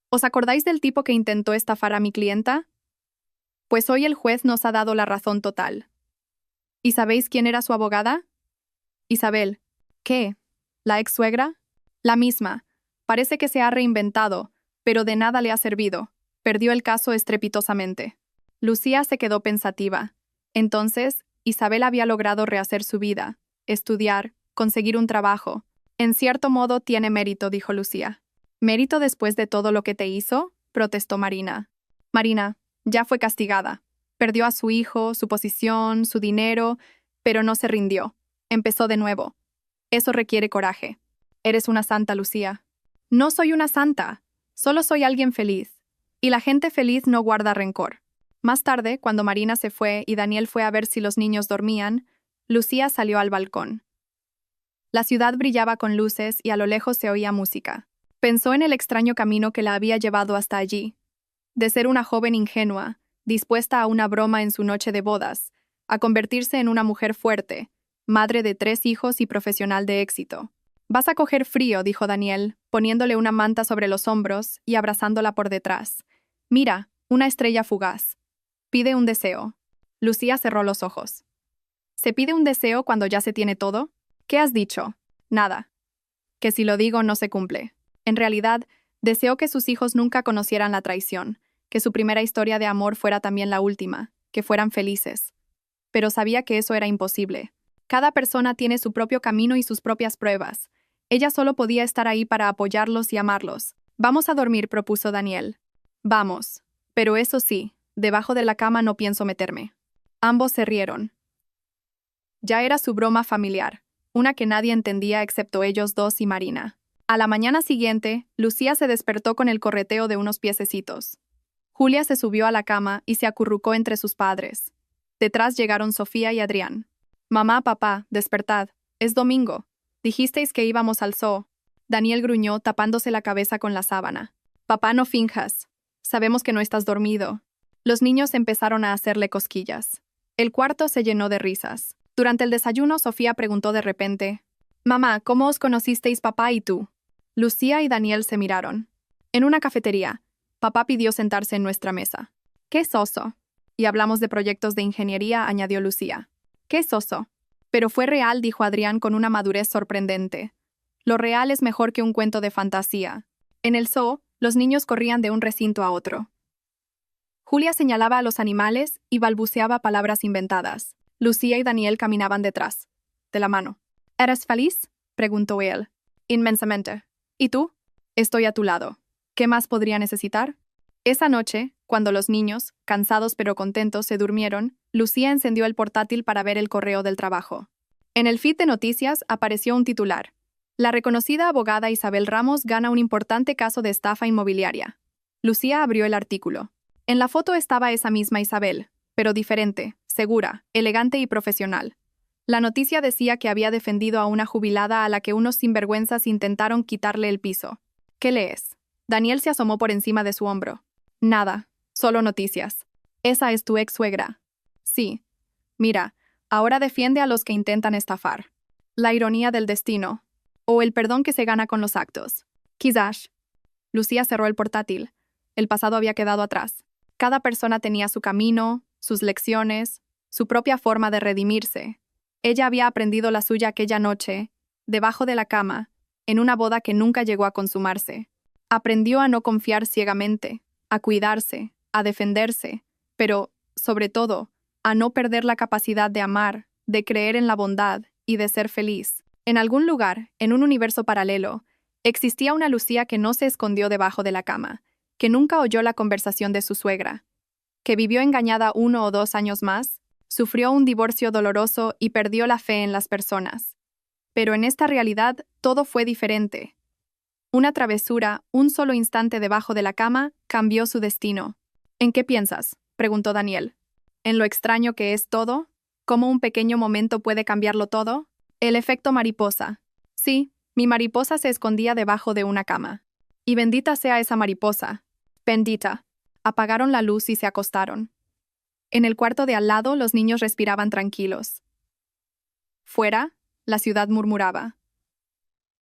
«¿Os acordáis del tipo que intentó estafar a mi clienta? Pues hoy el juez nos ha dado la razón total». «¿Y sabéis quién era su abogada?» «Isabel». «¿Qué? ¿La ex-suegra?» «La misma. Parece que se ha reinventado, pero de nada le ha servido. Perdió el caso estrepitosamente». Lucía se quedó pensativa. Entonces, Isabel había logrado rehacer su vida, estudiar, conseguir un trabajo. «En cierto modo tiene mérito», dijo Lucía. «¿Mérito después de todo lo que te hizo?», protestó Marina. «Marina, ya fue castigada. Perdió a su hijo, su posición, su dinero, pero no se rindió. Empezó de nuevo. Eso requiere coraje. Eres una santa, Lucía». «No soy una santa. Solo soy alguien feliz. Y la gente feliz no guarda rencor». Más tarde, cuando Marina se fue y Daniel fue a ver si los niños dormían, Lucía salió al balcón. La ciudad brillaba con luces y a lo lejos se oía música. Pensó en el extraño camino que la había llevado hasta allí. De ser una joven ingenua, dispuesta a una broma en su noche de bodas, a convertirse en una mujer fuerte, madre de 3 hijos y profesional de éxito. Vas a coger frío, dijo Daniel, poniéndole una manta sobre los hombros y abrazándola por detrás. Mira, una estrella fugaz. Pide un deseo. Lucía cerró los ojos. ¿Se pide un deseo cuando ya se tiene todo? ¿Qué has dicho? Nada. Que si lo digo no se cumple. En realidad, deseó que sus hijos nunca conocieran la traición, que su primera historia de amor fuera también la última, que fueran felices. Pero sabía que eso era imposible. Cada persona tiene su propio camino y sus propias pruebas. Ella solo podía estar ahí para apoyarlos y amarlos. Vamos a dormir, propuso Daniel. Vamos. Pero eso sí, debajo de la cama no pienso meterme. Ambos se rieron. Ya era su broma familiar, una que nadie entendía excepto ellos dos y Marina. A la mañana siguiente, Lucía se despertó con el correteo de unos piececitos. Julia se subió a la cama y se acurrucó entre sus padres. Detrás llegaron Sofía y Adrián. Mamá, papá, despertad. Es domingo. Dijisteis que íbamos al zoo. Daniel gruñó tapándose la cabeza con la sábana. Papá, no finjas. Sabemos que no estás dormido. Los niños empezaron a hacerle cosquillas. El cuarto se llenó de risas. Durante el desayuno, Sofía preguntó de repente: Mamá, ¿cómo os conocisteis papá y tú? Lucía y Daniel se miraron. En una cafetería. Papá pidió sentarse en nuestra mesa. ¡Qué soso! Y hablamos de proyectos de ingeniería, añadió Lucía. ¡Qué soso! Pero fue real, dijo Adrián con una madurez sorprendente. Lo real es mejor que un cuento de fantasía. En el zoo, los niños corrían de un recinto a otro. Julia señalaba a los animales y balbuceaba palabras inventadas. Lucía y Daniel caminaban detrás, de la mano. ¿Eres feliz?, preguntó él. Inmensamente. ¿Y tú? Estoy a tu lado. ¿Qué más podría necesitar? Esa noche, cuando los niños, cansados pero contentos, se durmieron, Lucía encendió el portátil para ver el correo del trabajo. En el feed de noticias apareció un titular. La reconocida abogada Isabel Ramos gana un importante caso de estafa inmobiliaria. Lucía abrió el artículo. En la foto estaba esa misma Isabel, pero diferente, segura, elegante y profesional. La noticia decía que había defendido a una jubilada a la que unos sinvergüenzas intentaron quitarle el piso. ¿Qué lees? Daniel se asomó por encima de su hombro. Nada, solo noticias. ¿Esa es tu ex-suegra? Sí. Mira, ahora defiende a los que intentan estafar. La ironía del destino. O el perdón que se gana con los actos. Quizás. Lucía cerró el portátil. El pasado había quedado atrás. Cada persona tenía su camino, sus lecciones, su propia forma de redimirse. Ella había aprendido la suya aquella noche, debajo de la cama, en una boda que nunca llegó a consumarse. Aprendió a no confiar ciegamente, a cuidarse, a defenderse, pero, sobre todo, a no perder la capacidad de amar, de creer en la bondad y de ser feliz. En algún lugar, en un universo paralelo, existía una Lucía que no se escondió debajo de la cama, que nunca oyó la conversación de su suegra, que vivió engañada 1 o 2 años más, sufrió un divorcio doloroso y perdió la fe en las personas. Pero en esta realidad todo fue diferente. Una travesura, un solo instante debajo de la cama, cambió su destino. ¿En qué piensas?, preguntó Daniel. ¿En lo extraño que es todo? ¿Cómo un pequeño momento puede cambiarlo todo? El efecto mariposa. Sí, mi mariposa se escondía debajo de una cama. Y bendita sea esa mariposa. Bendita. Apagaron la luz y se acostaron. En el cuarto de al lado los niños respiraban tranquilos. Fuera, la ciudad murmuraba.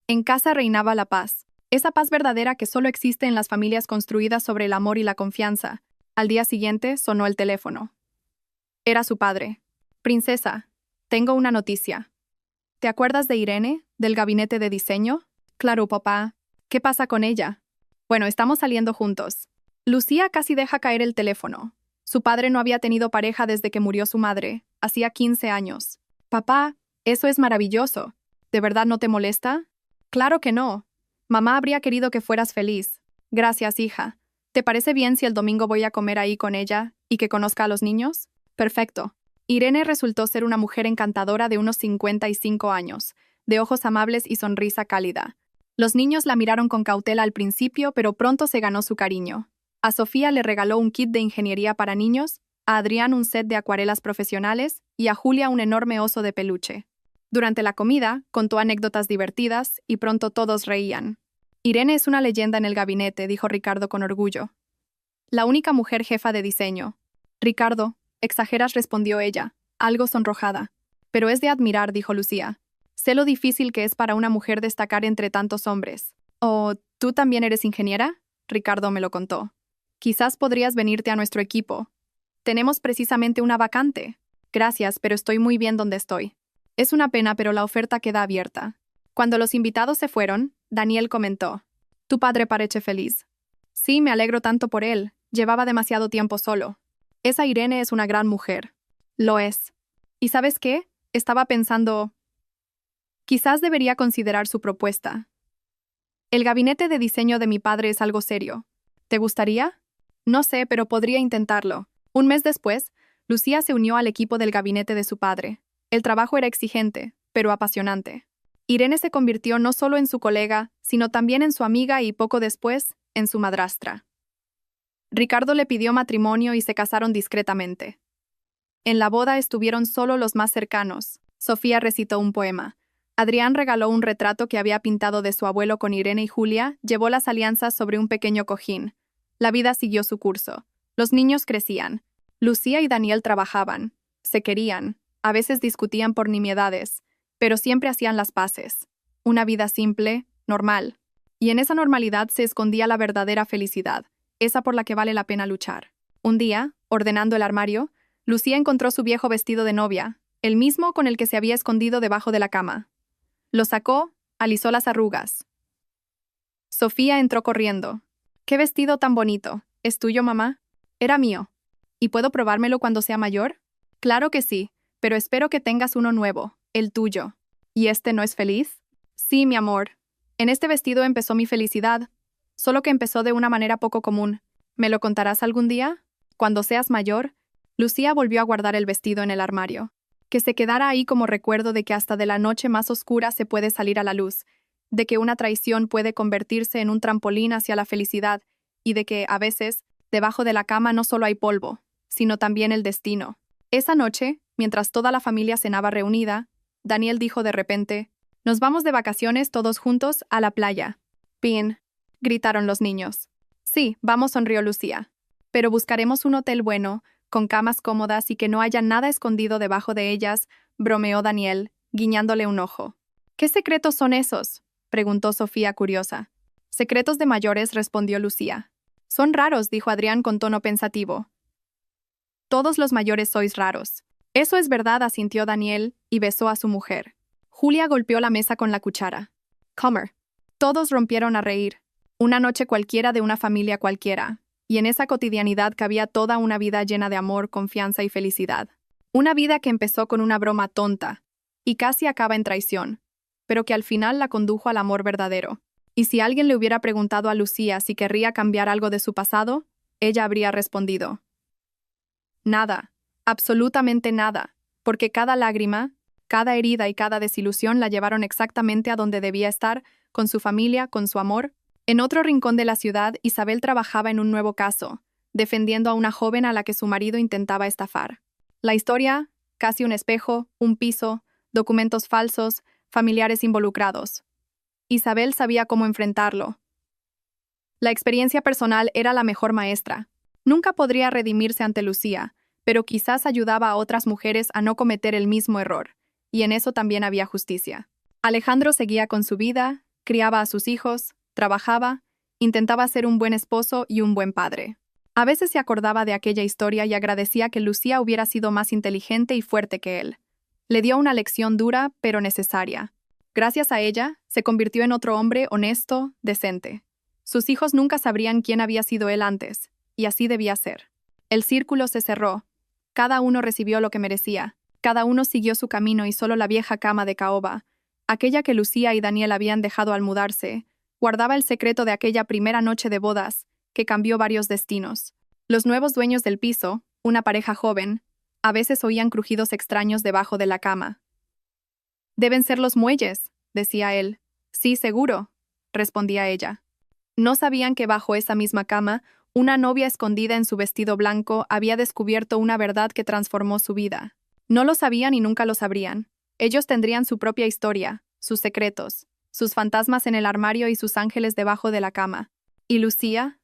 En casa reinaba la paz. Esa paz verdadera que solo existe en las familias construidas sobre el amor y la confianza. Al día siguiente sonó el teléfono. Era su padre. Princesa, tengo una noticia. ¿Te acuerdas de Irene, del gabinete de diseño? Claro, papá. ¿Qué pasa con ella? Bueno, estamos saliendo juntos. Lucía casi deja caer el teléfono. Su padre no había tenido pareja desde que murió su madre, hacía 15 años. Papá, eso es maravilloso. ¿De verdad no te molesta? Claro que no. Mamá habría querido que fueras feliz. Gracias, hija. ¿Te parece bien si el domingo voy a comer ahí con ella y que conozca a los niños? Perfecto. Irene resultó ser una mujer encantadora de unos 55 años, de ojos amables y sonrisa cálida. Los niños la miraron con cautela al principio, pero pronto se ganó su cariño. A Sofía le regaló un kit de ingeniería para niños, a Adrián un set de acuarelas profesionales y a Julia un enorme oso de peluche. Durante la comida, contó anécdotas divertidas y pronto todos reían. Irene es una leyenda en el gabinete, dijo Ricardo con orgullo. La única mujer jefa de diseño. Ricardo, exageras, respondió ella, algo sonrojada. Pero es de admirar, dijo Lucía. Sé lo difícil que es para una mujer destacar entre tantos hombres. Oh, ¿tú también eres ingeniera? Ricardo me lo contó. Quizás podrías venirte a nuestro equipo. Tenemos precisamente una vacante. Gracias, pero estoy muy bien donde estoy. Es una pena, pero la oferta queda abierta. Cuando los invitados se fueron, Daniel comentó: Tu padre parece feliz. Sí, me alegro tanto por él. Llevaba demasiado tiempo solo. Esa Irene es una gran mujer. Lo es. ¿Y sabes qué? Estaba pensando... Quizás debería considerar su propuesta. El gabinete de diseño de mi padre es algo serio. ¿Te gustaría? No sé, pero podría intentarlo. Un mes después, Lucía se unió al equipo del gabinete de su padre. El trabajo era exigente, pero apasionante. Irene se convirtió no solo en su colega, sino también en su amiga y poco después, en su madrastra. Ricardo le pidió matrimonio y se casaron discretamente. En la boda estuvieron solo los más cercanos. Sofía recitó un poema. Adrián regaló un retrato que había pintado de su abuelo con Irene y Julia, llevó las alianzas sobre un pequeño cojín. La vida siguió su curso. Los niños crecían. Lucía y Daniel trabajaban. Se querían. A veces discutían por nimiedades, pero siempre hacían las paces. Una vida simple, normal. Y en esa normalidad se escondía la verdadera felicidad, esa por la que vale la pena luchar. Un día, ordenando el armario, Lucía encontró su viejo vestido de novia, el mismo con el que se había escondido debajo de la cama. Lo sacó, alisó las arrugas. Sofía entró corriendo. «¿Qué vestido tan bonito? ¿Es tuyo, mamá?» «Era mío. ¿Y puedo probármelo cuando sea mayor?» «Claro que sí, pero espero que tengas uno nuevo, el tuyo». «¿Y este no es feliz?» «Sí, mi amor. En este vestido empezó mi felicidad, solo que empezó de una manera poco común. ¿Me lo contarás algún día? Cuando seas mayor». Lucía volvió a guardar el vestido en el armario. Que se quedara ahí como recuerdo de que hasta de la noche más oscura se puede salir a la luz, de que una traición puede convertirse en un trampolín hacia la felicidad, y de que, a veces, debajo de la cama no solo hay polvo, sino también el destino. Esa noche, mientras toda la familia cenaba reunida, Daniel dijo de repente: «Nos vamos de vacaciones todos juntos a la playa». «Bien», gritaron los niños. «Sí, vamos», sonrió Lucía. «Pero buscaremos un hotel bueno, con camas cómodas y que no haya nada escondido debajo de ellas», bromeó Daniel, guiñándole un ojo. «¿Qué secretos son esos?», preguntó Sofía curiosa. «Secretos de mayores», respondió Lucía. «Son raros», dijo Adrián con tono pensativo. «Todos los mayores sois raros». «Eso es verdad», asintió Daniel, y besó a su mujer. Julia golpeó la mesa con la cuchara. «Comer». Todos rompieron a reír. Una noche cualquiera de una familia cualquiera. Y en esa cotidianidad cabía toda una vida llena de amor, confianza y felicidad. Una vida que empezó con una broma tonta, y casi acaba en traición, pero que al final la condujo al amor verdadero. Y si alguien le hubiera preguntado a Lucía si querría cambiar algo de su pasado, ella habría respondido: nada, absolutamente nada, porque cada lágrima, cada herida y cada desilusión la llevaron exactamente a donde debía estar, con su familia, con su amor. En otro rincón de la ciudad, Isabel trabajaba en un nuevo caso, defendiendo a una joven a la que su marido intentaba estafar. La historia, casi un espejo, un piso, documentos falsos, familiares involucrados. Isabel sabía cómo enfrentarlo. La experiencia personal era la mejor maestra. Nunca podría redimirse ante Lucía, pero quizás ayudaba a otras mujeres a no cometer el mismo error, y en eso también había justicia. Alejandro seguía con su vida, criaba a sus hijos, trabajaba, intentaba ser un buen esposo y un buen padre. A veces se acordaba de aquella historia y agradecía que Lucía hubiera sido más inteligente y fuerte que él. Le dio una lección dura, pero necesaria. Gracias a ella, se convirtió en otro hombre honesto, decente. Sus hijos nunca sabrían quién había sido él antes, y así debía ser. El círculo se cerró. Cada uno recibió lo que merecía. Cada uno siguió su camino y solo la vieja cama de caoba, aquella que Lucía y Daniel habían dejado al mudarse, guardaba el secreto de aquella primera noche de bodas, que cambió varios destinos. Los nuevos dueños del piso, una pareja joven, a veces oían crujidos extraños debajo de la cama. «Deben ser los muelles», decía él. «Sí, seguro», respondía ella. No sabían que bajo esa misma cama, una novia escondida en su vestido blanco había descubierto una verdad que transformó su vida. No lo sabían y nunca lo sabrían. Ellos tendrían su propia historia, sus secretos, sus fantasmas en el armario y sus ángeles debajo de la cama. Y Lucía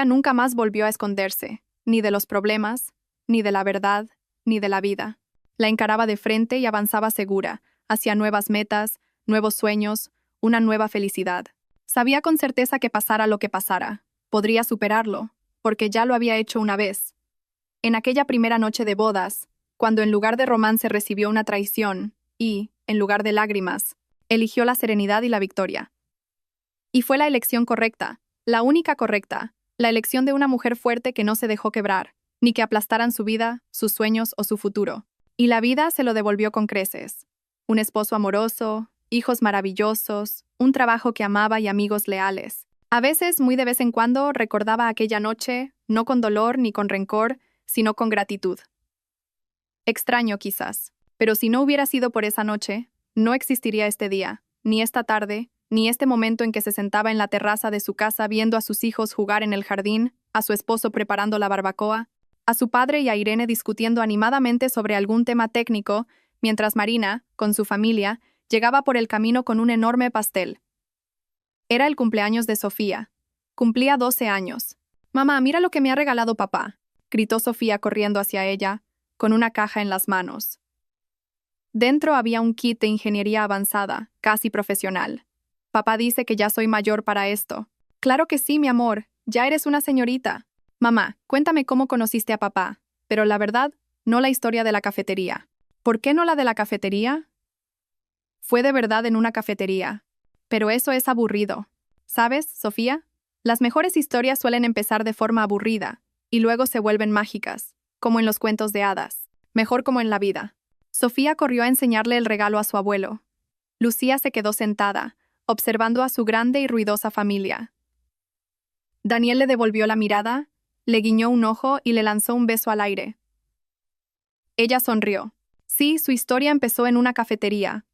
nunca más volvió a esconderse, ni de los problemas, ni de la verdad, ni de la vida. La encaraba de frente y avanzaba segura, hacia nuevas metas, nuevos sueños, una nueva felicidad. Sabía con certeza que pasara lo que pasara, podría superarlo, porque ya lo había hecho una vez. En aquella primera noche de bodas, cuando en lugar de romance recibió una traición y, en lugar de lágrimas, eligió la serenidad y la victoria. Y fue la elección correcta, la única correcta, la elección de una mujer fuerte que no se dejó quebrar, ni que aplastaran su vida, sus sueños o su futuro. Y la vida se lo devolvió con creces. Un esposo amoroso, hijos maravillosos, un trabajo que amaba y amigos leales. A veces, muy de vez en cuando, recordaba aquella noche, no con dolor ni con rencor, sino con gratitud. Extraño quizás, pero si no hubiera sido por esa noche, no existiría este día, ni esta tarde, ni este momento en que se sentaba en la terraza de su casa viendo a sus hijos jugar en el jardín, a su esposo preparando la barbacoa, a su padre y a Irene discutiendo animadamente sobre algún tema técnico, mientras Marina, con su familia, llegaba por el camino con un enorme pastel. Era el cumpleaños de Sofía. Cumplía 12 años. «Mamá, mira lo que me ha regalado papá», gritó Sofía corriendo hacia ella, con una caja en las manos. Dentro había un kit de ingeniería avanzada, casi profesional. «Papá dice que ya soy mayor para esto». «Claro que sí, mi amor, ya eres una señorita». «Mamá, cuéntame cómo conociste a papá, pero la verdad, no la historia de la cafetería». «¿Por qué no la de la cafetería?» «Fue de verdad en una cafetería. Pero eso es aburrido. ¿Sabes, Sofía? Las mejores historias suelen empezar de forma aburrida, y luego se vuelven mágicas, como en los cuentos de hadas, mejor como en la vida». Sofía corrió a enseñarle el regalo a su abuelo. Lucía se quedó sentada, observando a su grande y ruidosa familia. Daniel le devolvió la mirada, le guiñó un ojo y le lanzó un beso al aire. Ella sonrió. Sí, su historia empezó en una cafetería,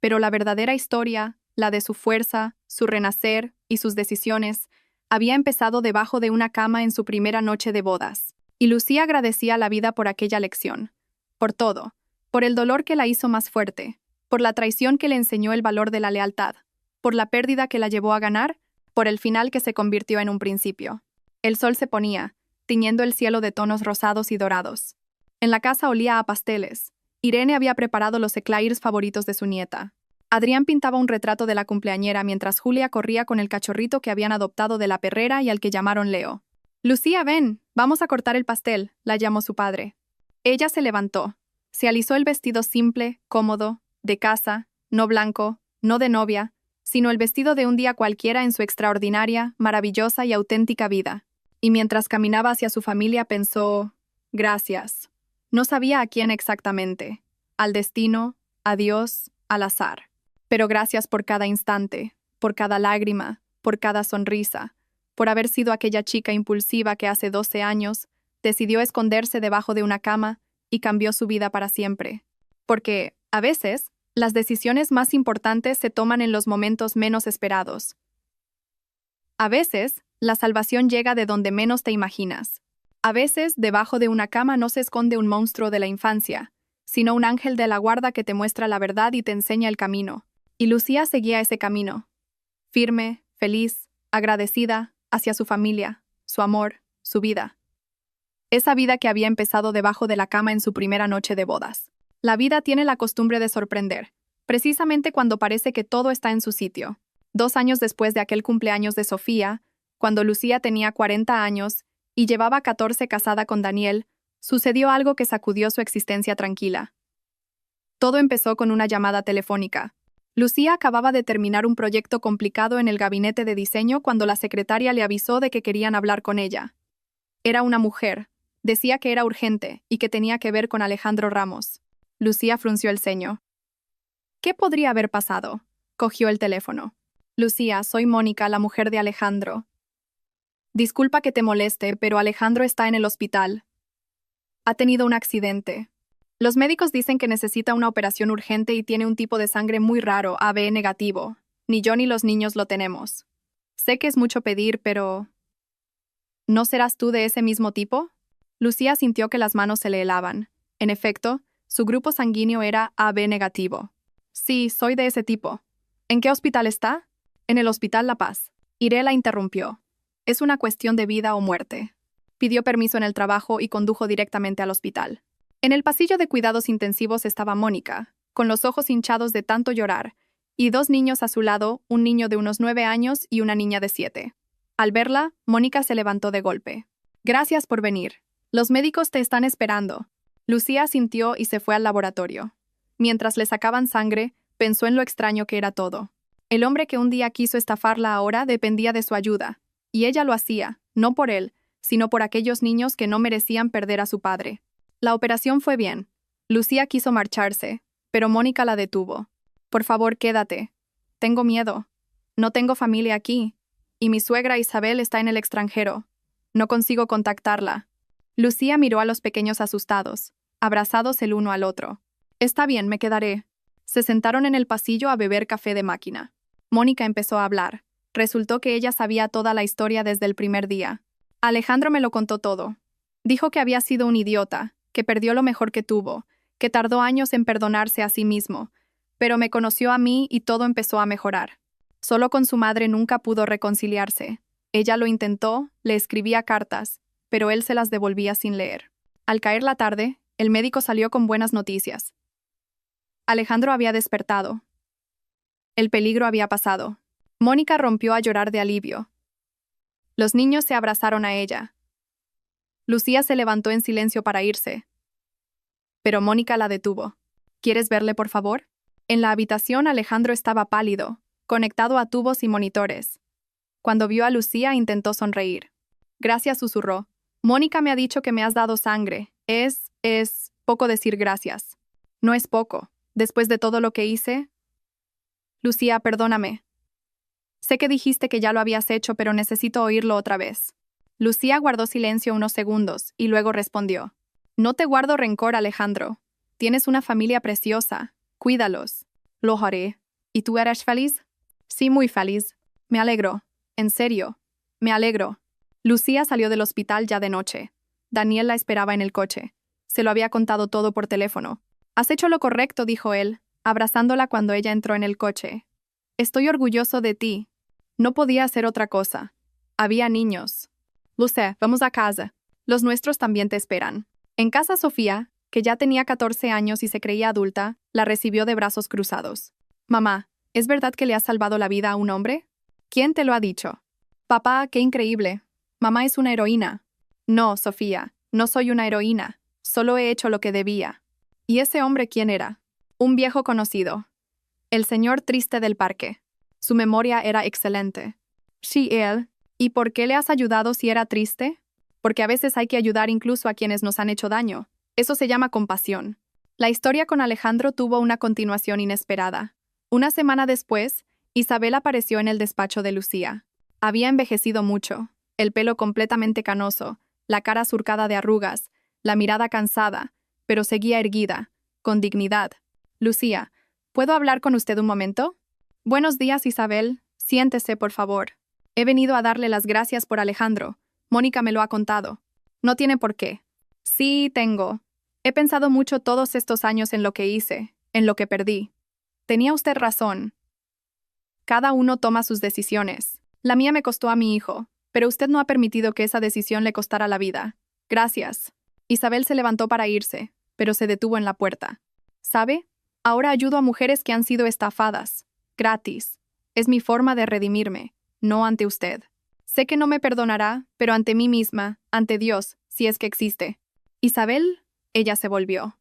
pero la verdadera historia, la de su fuerza, su renacer y sus decisiones, había empezado debajo de una cama en su primera noche de bodas. Y Lucía agradecía a la vida por aquella lección. Por todo. Por el dolor que la hizo más fuerte. Por la traición que le enseñó el valor de la lealtad. Por la pérdida que la llevó a ganar. Por el final que se convirtió en un principio. El sol se ponía, tiñendo el cielo de tonos rosados y dorados. En la casa olía a pasteles. Irene había preparado los eclairs favoritos de su nieta. Adrián pintaba un retrato de la cumpleañera mientras Julia corría con el cachorrito que habían adoptado de la perrera y al que llamaron Leo. «Lucía, ven, vamos a cortar el pastel», la llamó su padre. Ella se levantó. Se alisó el vestido simple, cómodo, de casa, no blanco, no de novia, sino el vestido de un día cualquiera en su extraordinaria, maravillosa y auténtica vida. Y mientras caminaba hacia su familia pensó, «Gracias». No sabía a quién exactamente. Al destino, a Dios, al azar. Pero gracias por cada instante, por cada lágrima, por cada sonrisa, por haber sido aquella chica impulsiva que hace 12 años decidió esconderse debajo de una cama y cambió su vida para siempre. Porque, a veces, las decisiones más importantes se toman en los momentos menos esperados. A veces, la salvación llega de donde menos te imaginas. A veces, debajo de una cama no se esconde un monstruo de la infancia, sino un ángel de la guarda que te muestra la verdad y te enseña el camino. Y Lucía seguía ese camino. Firme, feliz, agradecida, hacia su familia, su amor, su vida. Esa vida que había empezado debajo de la cama en su primera noche de bodas. La vida tiene la costumbre de sorprender, precisamente cuando parece que todo está en su sitio. 2 años después de aquel cumpleaños de Sofía, cuando Lucía tenía 40 años y llevaba 14 casada con Daniel, sucedió algo que sacudió su existencia tranquila. Todo empezó con una llamada telefónica. Lucía acababa de terminar un proyecto complicado en el gabinete de diseño cuando la secretaria le avisó de que querían hablar con ella. Era una mujer. Decía que era urgente y que tenía que ver con Alejandro Ramos. Lucía frunció el ceño. ¿Qué podría haber pasado? Cogió el teléfono. Lucía, soy Mónica, la mujer de Alejandro. Disculpa que te moleste, pero Alejandro está en el hospital. Ha tenido un accidente. Los médicos dicen que necesita una operación urgente y tiene un tipo de sangre muy raro, AB negativo. Ni yo ni los niños lo tenemos. Sé que es mucho pedir, pero... ¿No serás tú de ese mismo tipo? Lucía sintió que las manos se le helaban. En efecto, su grupo sanguíneo era AB negativo. Sí, soy de ese tipo. ¿En qué hospital está? En el Hospital La Paz. Irene la interrumpió. Es una cuestión de vida o muerte. Pidió permiso en el trabajo y condujo directamente al hospital. En el pasillo de cuidados intensivos estaba Mónica, con los ojos hinchados de tanto llorar, y 2 niños a su lado, un niño de unos 9 años y una niña de 7. Al verla, Mónica se levantó de golpe. «Gracias por venir. Los médicos te están esperando». Lucía asintió y se fue al laboratorio. Mientras le sacaban sangre, pensó en lo extraño que era todo. El hombre que un día quiso estafarla ahora dependía de su ayuda, y ella lo hacía, no por él, sino por aquellos niños que no merecían perder a su padre. La operación fue bien. Lucía quiso marcharse, pero Mónica la detuvo. «Por favor, quédate. Tengo miedo. No tengo familia aquí, y mi suegra Isabel está en el extranjero. No consigo contactarla». Lucía miró a los pequeños asustados, abrazados el uno al otro. «Está bien, me quedaré». Se sentaron en el pasillo a beber café de máquina. Mónica empezó a hablar. Resultó que ella sabía toda la historia desde el primer día. «Alejandro me lo contó todo. Dijo que había sido un idiota, que perdió lo mejor que tuvo, que tardó años en perdonarse a sí mismo, pero me conoció a mí y todo empezó a mejorar. Solo con su madre nunca pudo reconciliarse. Ella lo intentó, le escribía cartas, pero él se las devolvía sin leer. Al caer la tarde, el médico salió con buenas noticias. Alejandro había despertado. El peligro había pasado. Mónica rompió a llorar de alivio. Los niños se abrazaron a ella. Lucía se levantó en silencio para irse. Pero Mónica la detuvo. «¿Quieres verle, por favor?» En la habitación Alejandro estaba pálido, conectado a tubos y monitores. Cuando vio a Lucía intentó sonreír. «Gracias», susurró. «Mónica me ha dicho que me has dado sangre. Es poco decir gracias». «No es poco. Después de todo lo que hice». «Lucía, perdóname. Sé que dijiste que ya lo habías hecho, pero necesito oírlo otra vez». Lucía guardó silencio unos segundos y luego respondió. «No te guardo rencor, Alejandro. Tienes una familia preciosa. Cuídalos». «Lo haré. ¿Y tú eres feliz?» «Sí, muy feliz. Me alegro. En serio. Me alegro». Lucía salió del hospital ya de noche. Daniel la esperaba en el coche. Se lo había contado todo por teléfono. «Has hecho lo correcto», dijo él, abrazándola cuando ella entró en el coche. «Estoy orgulloso de ti». No podía hacer otra cosa. Había niños. «Lucía, vamos a casa. Los nuestros también te esperan». En casa Sofía, que ya tenía 14 años y se creía adulta, la recibió de brazos cruzados. «Mamá, ¿es verdad que le has salvado la vida a un hombre?» «¿Quién te lo ha dicho?» «Papá, qué increíble. Mamá es una heroína». «No, Sofía, no soy una heroína. Solo he hecho lo que debía». «¿Y ese hombre quién era?» «Un viejo conocido. El señor triste del parque». Su memoria era excelente. «Sí, él. ¿Y por qué le has ayudado si era triste?» «Porque a veces hay que ayudar incluso a quienes nos han hecho daño. Eso se llama compasión». La historia con Alejandro tuvo una continuación inesperada. Una semana después, Isabel apareció en el despacho de Lucía. Había envejecido mucho, el pelo completamente canoso, la cara surcada de arrugas, la mirada cansada, pero seguía erguida, con dignidad. «Lucía, ¿puedo hablar con usted un momento?» «Buenos días, Isabel. Siéntese, por favor. He venido a darle las gracias por Alejandro. Mónica me lo ha contado». «No tiene por qué». «Sí, tengo. He pensado mucho todos estos años en lo que hice, en lo que perdí. Tenía usted razón. Cada uno toma sus decisiones. La mía me costó a mi hijo, pero usted no ha permitido que esa decisión le costara la vida. Gracias». Isabel se levantó para irse, pero se detuvo en la puerta. «¿Sabe? Ahora ayudo a mujeres que han sido estafadas. Gratis. Es mi forma de redimirme, no ante usted. Sé que no me perdonará, pero ante mí misma, ante Dios, si es que existe». «Isabel», ella se volvió.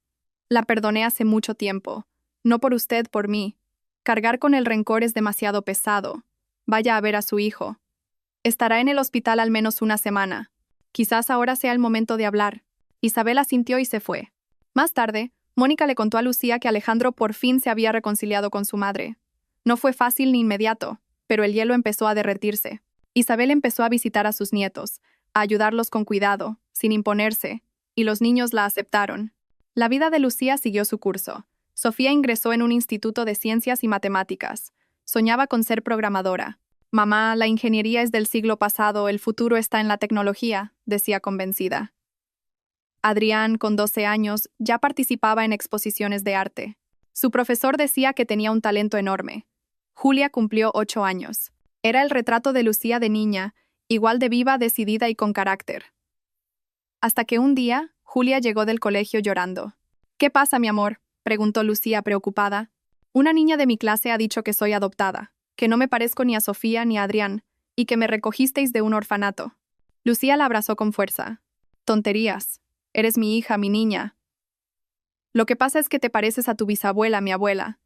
«La perdoné hace mucho tiempo. No por usted, por mí. Cargar con el rencor es demasiado pesado. Vaya a ver a su hijo. Estará en el hospital al menos una semana. Quizás ahora sea el momento de hablar». Isabel asintió y se fue. Más tarde, Mónica le contó a Lucía que Alejandro por fin se había reconciliado con su madre. No fue fácil ni inmediato, pero el hielo empezó a derretirse. Isabel empezó a visitar a sus nietos, a ayudarlos con cuidado, sin imponerse, y los niños la aceptaron. La vida de Lucía siguió su curso. Sofía ingresó en un instituto de ciencias y matemáticas. Soñaba con ser programadora. «Mamá, la ingeniería es del siglo pasado, el futuro está en la tecnología», decía convencida. Adrián, con 12 años, ya participaba en exposiciones de arte. Su profesor decía que tenía un talento enorme. Julia cumplió 8 años. Era el retrato de Lucía de niña, igual de viva, decidida y con carácter. Hasta que un día, Julia llegó del colegio llorando. «¿Qué pasa, mi amor? preguntó Lucía preocupada. Una niña de mi clase ha dicho que soy adoptada, que no me parezco ni a Sofía ni a Adrián, y que me recogisteis de un orfanato. Lucía la abrazó con fuerza. Tonterías. Eres mi hija, mi niña. Lo que pasa es que te pareces a tu bisabuela, mi abuela.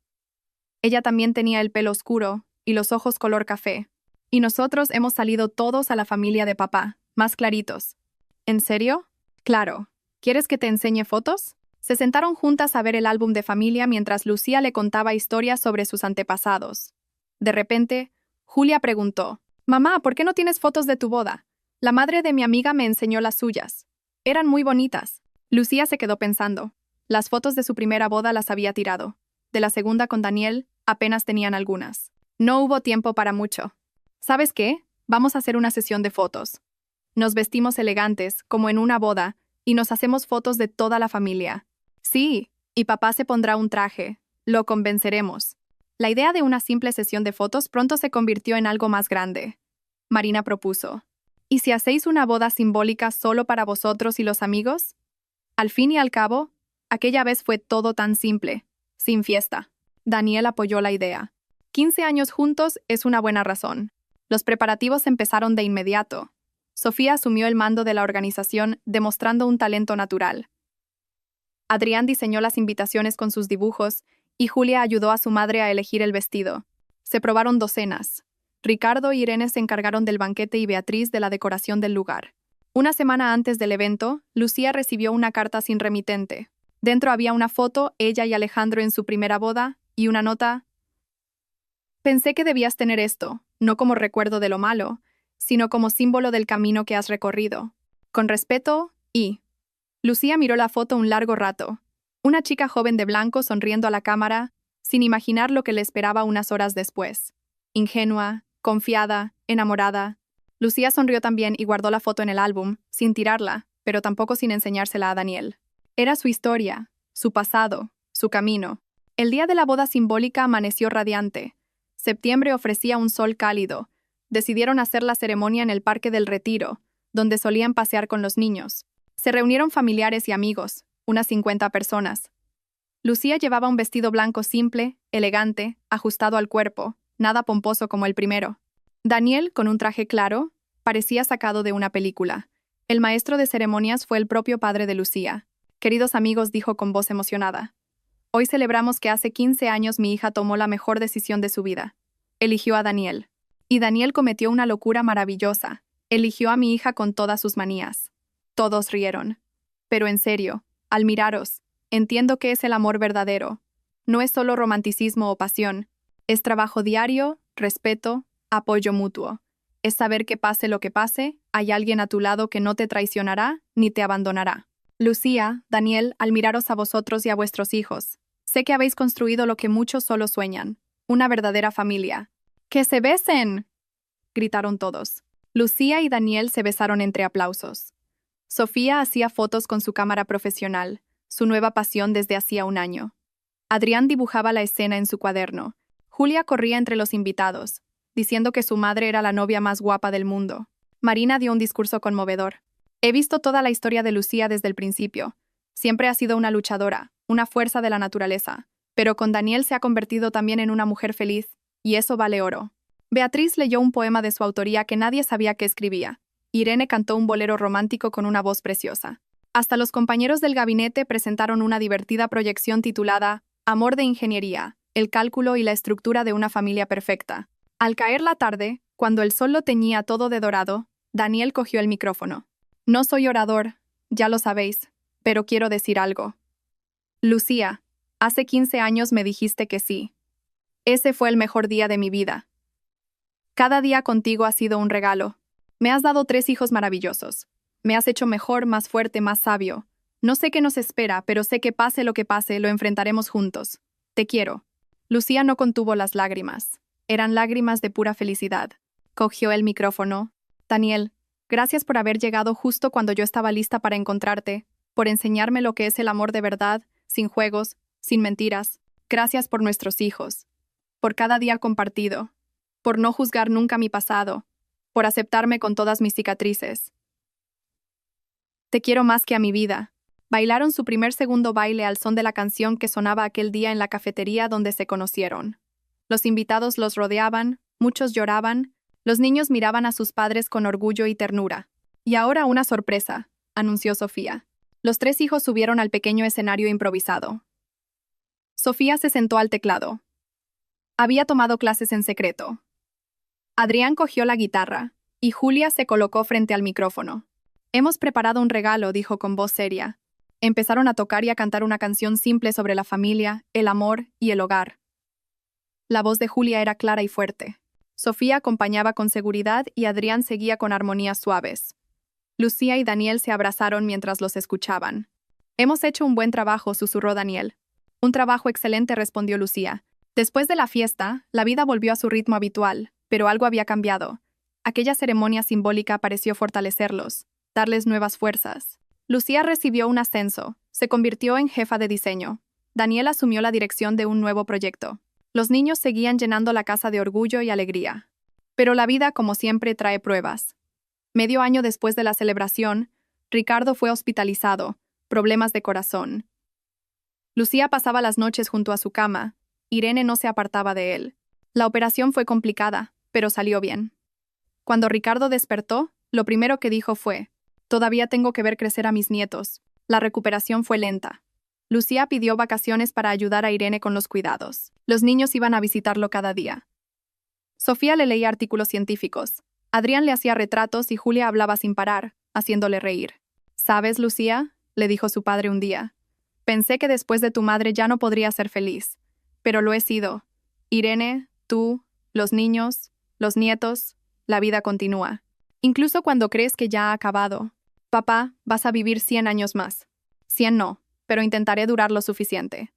Ella también tenía el pelo oscuro y los ojos color café. Y nosotros hemos salido todos a la familia de papá, más claritos. ¿En serio? Claro. ¿Quieres que te enseñe fotos? Se sentaron juntas a ver el álbum de familia mientras Lucía le contaba historias sobre sus antepasados. De repente, Julia preguntó: «Mamá, ¿por qué no tienes fotos de tu boda? La madre de mi amiga me enseñó las suyas. Eran muy bonitas». Lucía se quedó pensando. Las fotos de su primera boda las había tirado. De la segunda con Daniel, apenas tenían algunas. No hubo tiempo para mucho. ¿Sabes qué? Vamos a hacer una sesión de fotos. Nos vestimos elegantes, como en una boda, y nos hacemos fotos de toda la familia. Sí, y papá se pondrá un traje. Lo convenceremos. La idea de una simple sesión de fotos pronto se convirtió en algo más grande. Marina propuso: ¿y si hacéis una boda simbólica solo para vosotros y los amigos? Al fin y al cabo, aquella vez fue todo tan simple, sin fiesta. Daniel apoyó la idea. 15 años juntos es una buena razón. Los preparativos empezaron de inmediato. Sofía asumió el mando de la organización, demostrando un talento natural. Adrián diseñó las invitaciones con sus dibujos y Julia ayudó a su madre a elegir el vestido. Se probaron docenas. Ricardo y Irene se encargaron del banquete y Beatriz de la decoración del lugar. Una semana antes del evento, Lucía recibió una carta sin remitente. Dentro había una foto, ella y Alejandro en su primera boda, y una nota: «Pensé que debías tener esto, no como recuerdo de lo malo, sino como símbolo del camino que has recorrido. Con respeto, y...». Lucía miró la foto un largo rato. Una chica joven de blanco sonriendo a la cámara, sin imaginar lo que le esperaba unas horas después. Ingenua, confiada, enamorada. Lucía sonrió también y guardó la foto en el álbum, sin tirarla, pero tampoco sin enseñársela a Daniel. Era su historia, su pasado, su camino. El día de la boda simbólica amaneció radiante. Septiembre ofrecía un sol cálido. Decidieron hacer la ceremonia en el Parque del Retiro, donde solían pasear con los niños. Se reunieron familiares y amigos, unas 50 personas. Lucía llevaba un vestido blanco simple, elegante, ajustado al cuerpo, nada pomposo como el primero. Daniel, con un traje claro, parecía sacado de una película. El maestro de ceremonias fue el propio padre de Lucía. «Queridos amigos», dijo con voz emocionada, «hoy celebramos que hace 15 años mi hija tomó la mejor decisión de su vida. Eligió a Daniel. Y Daniel cometió una locura maravillosa. Eligió a mi hija con todas sus manías». Todos rieron. «Pero en serio, al miraros, entiendo que es el amor verdadero. No es solo romanticismo o pasión. Es trabajo diario, respeto, apoyo mutuo. Es saber que pase lo que pase, hay alguien a tu lado que no te traicionará ni te abandonará». Lucía, Daniel, al miraros a vosotros y a vuestros hijos, sé que habéis construido lo que muchos solo sueñan, una verdadera familia. «¡Que se besen!», gritaron todos. Lucía y Daniel se besaron entre aplausos. Sofía hacía fotos con su cámara profesional, su nueva pasión desde hacía un año. Adrián dibujaba la escena en su cuaderno. Julia corría entre los invitados, diciendo que su madre era la novia más guapa del mundo. Marina dio un discurso conmovedor. «He visto toda la historia de Lucía desde el principio. Siempre ha sido una luchadora, una fuerza de la naturaleza. Pero con Daniel se ha convertido también en una mujer feliz, y eso vale oro». Beatriz leyó un poema de su autoría que nadie sabía que escribía. Irene cantó un bolero romántico con una voz preciosa. Hasta los compañeros del gabinete presentaron una divertida proyección titulada «Amor de Ingeniería, el cálculo y la estructura de una familia perfecta». Al caer la tarde, cuando el sol lo teñía todo de dorado, Daniel cogió el micrófono. «No soy orador, ya lo sabéis, pero quiero decir algo. Lucía, hace 15 años me dijiste que sí. Ese fue el mejor día de mi vida. Cada día contigo ha sido un regalo. Me has dado 3 hijos maravillosos. Me has hecho mejor, más fuerte, más sabio. No sé qué nos espera, pero sé que pase lo que pase, lo enfrentaremos juntos. Te quiero». Lucía no contuvo las lágrimas. Eran lágrimas de pura felicidad. Cogió el micrófono. «Daniel, gracias por haber llegado justo cuando yo estaba lista para encontrarte, por enseñarme lo que es el amor de verdad, sin juegos, sin mentiras. Gracias por nuestros hijos, por cada día compartido, por no juzgar nunca mi pasado, por aceptarme con todas mis cicatrices. Te quiero más que a mi vida». Bailaron su segundo baile al son de la canción que sonaba aquel día en la cafetería donde se conocieron. Los invitados los rodeaban, muchos lloraban, los niños miraban a sus padres con orgullo y ternura. Y ahora una sorpresa, anunció Sofía. Los 3 hijos subieron al pequeño escenario improvisado. Sofía se sentó al teclado. Había tomado clases en secreto. Adrián cogió la guitarra, y Julia se colocó frente al micrófono. Hemos preparado un regalo, dijo con voz seria. Empezaron a tocar y a cantar una canción simple sobre la familia, el amor y el hogar. La voz de Julia era clara y fuerte. Sofía acompañaba con seguridad y Adrián seguía con armonías suaves. Lucía y Daniel se abrazaron mientras los escuchaban. Hemos hecho un buen trabajo, susurró Daniel. Un trabajo excelente, respondió Lucía. Después de la fiesta, la vida volvió a su ritmo habitual, pero algo había cambiado. Aquella ceremonia simbólica pareció fortalecerlos, darles nuevas fuerzas. Lucía recibió un ascenso, se convirtió en jefa de diseño. Daniel asumió la dirección de un nuevo proyecto. Los niños seguían llenando la casa de orgullo y alegría. Pero la vida, como siempre, trae pruebas. Medio año después de la celebración, Ricardo fue hospitalizado, problemas de corazón. Lucía pasaba las noches junto a su cama. Irene no se apartaba de él. La operación fue complicada, pero salió bien. Cuando Ricardo despertó, lo primero que dijo fue: «Todavía tengo que ver crecer a mis nietos». La recuperación fue lenta. Lucía pidió vacaciones para ayudar a Irene con los cuidados. Los niños iban a visitarlo cada día. Sofía le leía artículos científicos. Adrián le hacía retratos y Julia hablaba sin parar, haciéndole reír. «¿Sabes, Lucía?», le dijo su padre un día. «Pensé que después de tu madre ya no podría ser feliz. Pero lo he sido. Irene, tú, los niños, los nietos, la vida continúa. Incluso cuando crees que ya ha acabado. Papá, vas a vivir 100 años más. 100 no, pero intentaré durar lo suficiente.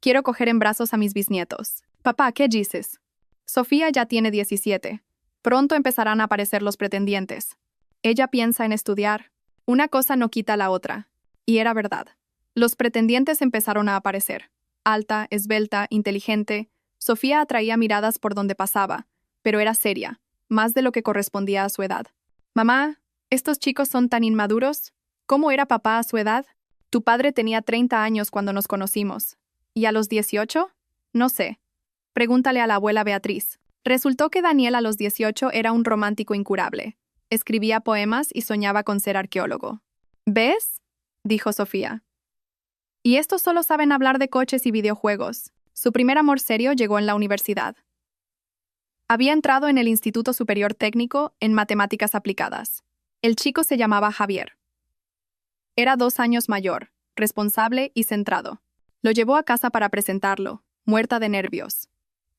Quiero coger en brazos a mis bisnietos. Papá, ¿qué dices? Sofía ya tiene 17. Pronto empezarán a aparecer los pretendientes. Ella piensa en estudiar. Una cosa no quita la otra. Y era verdad. Los pretendientes empezaron a aparecer. Alta, esbelta, inteligente. Sofía atraía miradas por donde pasaba, pero era seria, más de lo que correspondía a su edad. Mamá, ¿estos chicos son tan inmaduros? ¿Cómo era papá a su edad? Tu padre tenía 30 años cuando nos conocimos. ¿Y a los 18? No sé. Pregúntale a la abuela Beatriz. Resultó que Daniel a los 18 era un romántico incurable. Escribía poemas y soñaba con ser arqueólogo. ¿Ves?, dijo Sofía. Y estos solo saben hablar de coches y videojuegos. Su primer amor serio llegó en la universidad. Había entrado en el Instituto Superior Técnico en Matemáticas Aplicadas. El chico se llamaba Javier. Era 2 años mayor, responsable y centrado. Lo llevó a casa para presentarlo, muerta de nervios.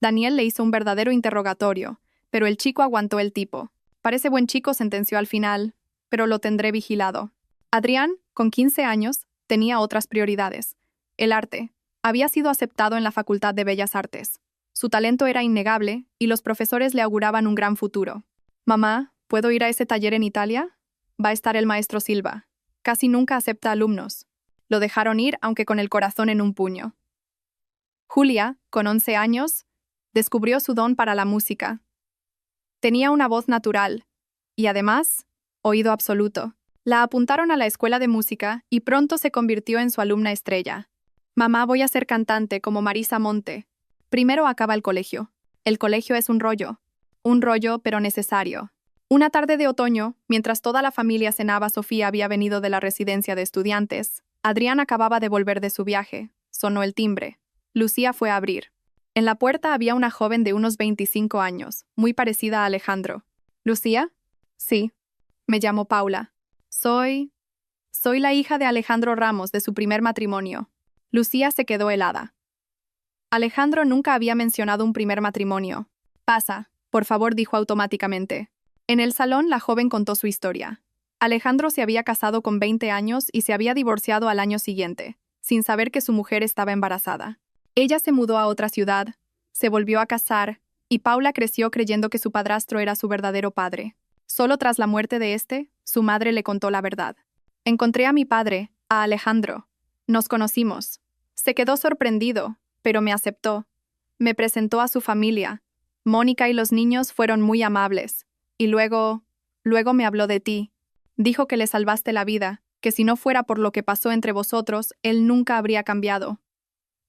Daniel le hizo un verdadero interrogatorio, pero el chico aguantó el tipo. Parece buen chico, sentenció al final, pero lo tendré vigilado. Adrián, con 15 años, tenía otras prioridades. El arte. Había sido aceptado en la Facultad de Bellas Artes. Su talento era innegable y los profesores le auguraban un gran futuro. Mamá, ¿puedo ir a ese taller en Italia? Va a estar el maestro Silva. Casi nunca acepta alumnos. Lo dejaron ir, aunque con el corazón en un puño. Julia, con 11 años, descubrió su don para la música. Tenía una voz natural y, además, oído absoluto. La apuntaron a la escuela de música y pronto se convirtió en su alumna estrella. Mamá, voy a ser cantante como Marisa Monte. Primero acaba el colegio. El colegio es un rollo pero necesario. Una tarde de otoño, mientras toda la familia cenaba, Sofía había venido de la residencia de estudiantes. Adrián acababa de volver de su viaje. Sonó el timbre. Lucía fue a abrir. En la puerta había una joven de unos 25 años, muy parecida a Alejandro. ¿Lucía? Sí. Me llamo Paula. Soy la hija de Alejandro Ramos, de su primer matrimonio. Lucía se quedó helada. Alejandro nunca había mencionado un primer matrimonio. Pasa, por favor, dijo automáticamente. En el salón, la joven contó su historia. Alejandro se había casado con 20 años y se había divorciado al año siguiente, sin saber que su mujer estaba embarazada. Ella se mudó a otra ciudad, se volvió a casar, y Paula creció creyendo que su padrastro era su verdadero padre. Solo tras la muerte de este, su madre le contó la verdad. Encontré a mi padre, a Alejandro. Nos conocimos. Se quedó sorprendido, pero me aceptó. Me presentó a su familia. Mónica y los niños fueron muy amables. Y luego me habló de ti. Dijo que le salvaste la vida, que si no fuera por lo que pasó entre vosotros, él nunca habría cambiado.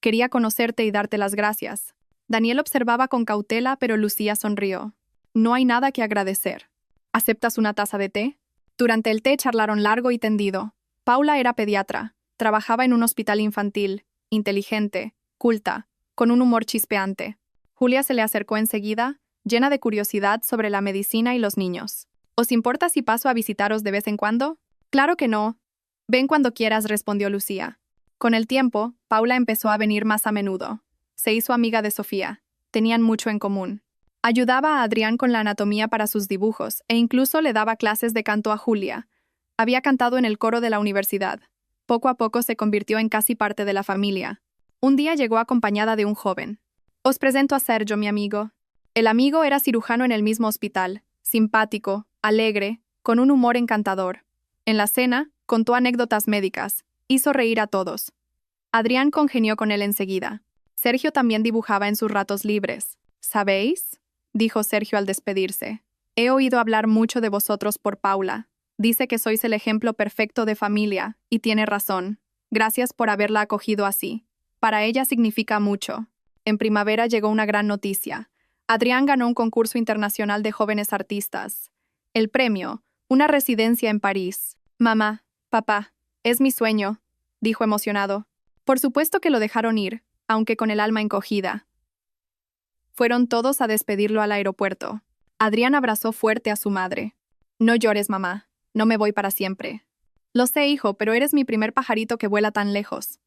Quería conocerte y darte las gracias. Daniel observaba con cautela, pero Lucía sonrió. No hay nada que agradecer. ¿Aceptas una taza de té? Durante el té charlaron largo y tendido. Paula era pediatra, trabajaba en un hospital infantil, inteligente, culta, con un humor chispeante. Julia se le acercó enseguida, llena de curiosidad sobre la medicina y los niños. ¿Os importa si paso a visitaros de vez en cuando? Claro que no. Ven cuando quieras, respondió Lucía. Con el tiempo, Paula empezó a venir más a menudo. Se hizo amiga de Sofía. Tenían mucho en común. Ayudaba a Adrián con la anatomía para sus dibujos e incluso le daba clases de canto a Julia. Había cantado en el coro de la universidad. Poco a poco se convirtió en casi parte de la familia. Un día llegó acompañada de un joven. Os presento a Sergio, mi amigo. El amigo era cirujano en el mismo hospital, simpático, alegre, con un humor encantador. En la cena, contó anécdotas médicas, hizo reír a todos. Adrián congenió con él enseguida. Sergio también dibujaba en sus ratos libres. ¿Sabéis?, dijo Sergio al despedirse. He oído hablar mucho de vosotros por Paula. Dice que sois el ejemplo perfecto de familia, y tiene razón. Gracias por haberla acogido así. Para ella significa mucho. En primavera llegó una gran noticia. Adrián ganó un concurso internacional de jóvenes artistas. El premio, una residencia en París. Mamá, papá, es mi sueño, dijo emocionado. Por supuesto que lo dejaron ir, aunque con el alma encogida. Fueron todos a despedirlo al aeropuerto. Adrián abrazó fuerte a su madre. No llores, mamá. No me voy para siempre. Lo sé, hijo, pero eres mi primer pajarito que vuela tan lejos.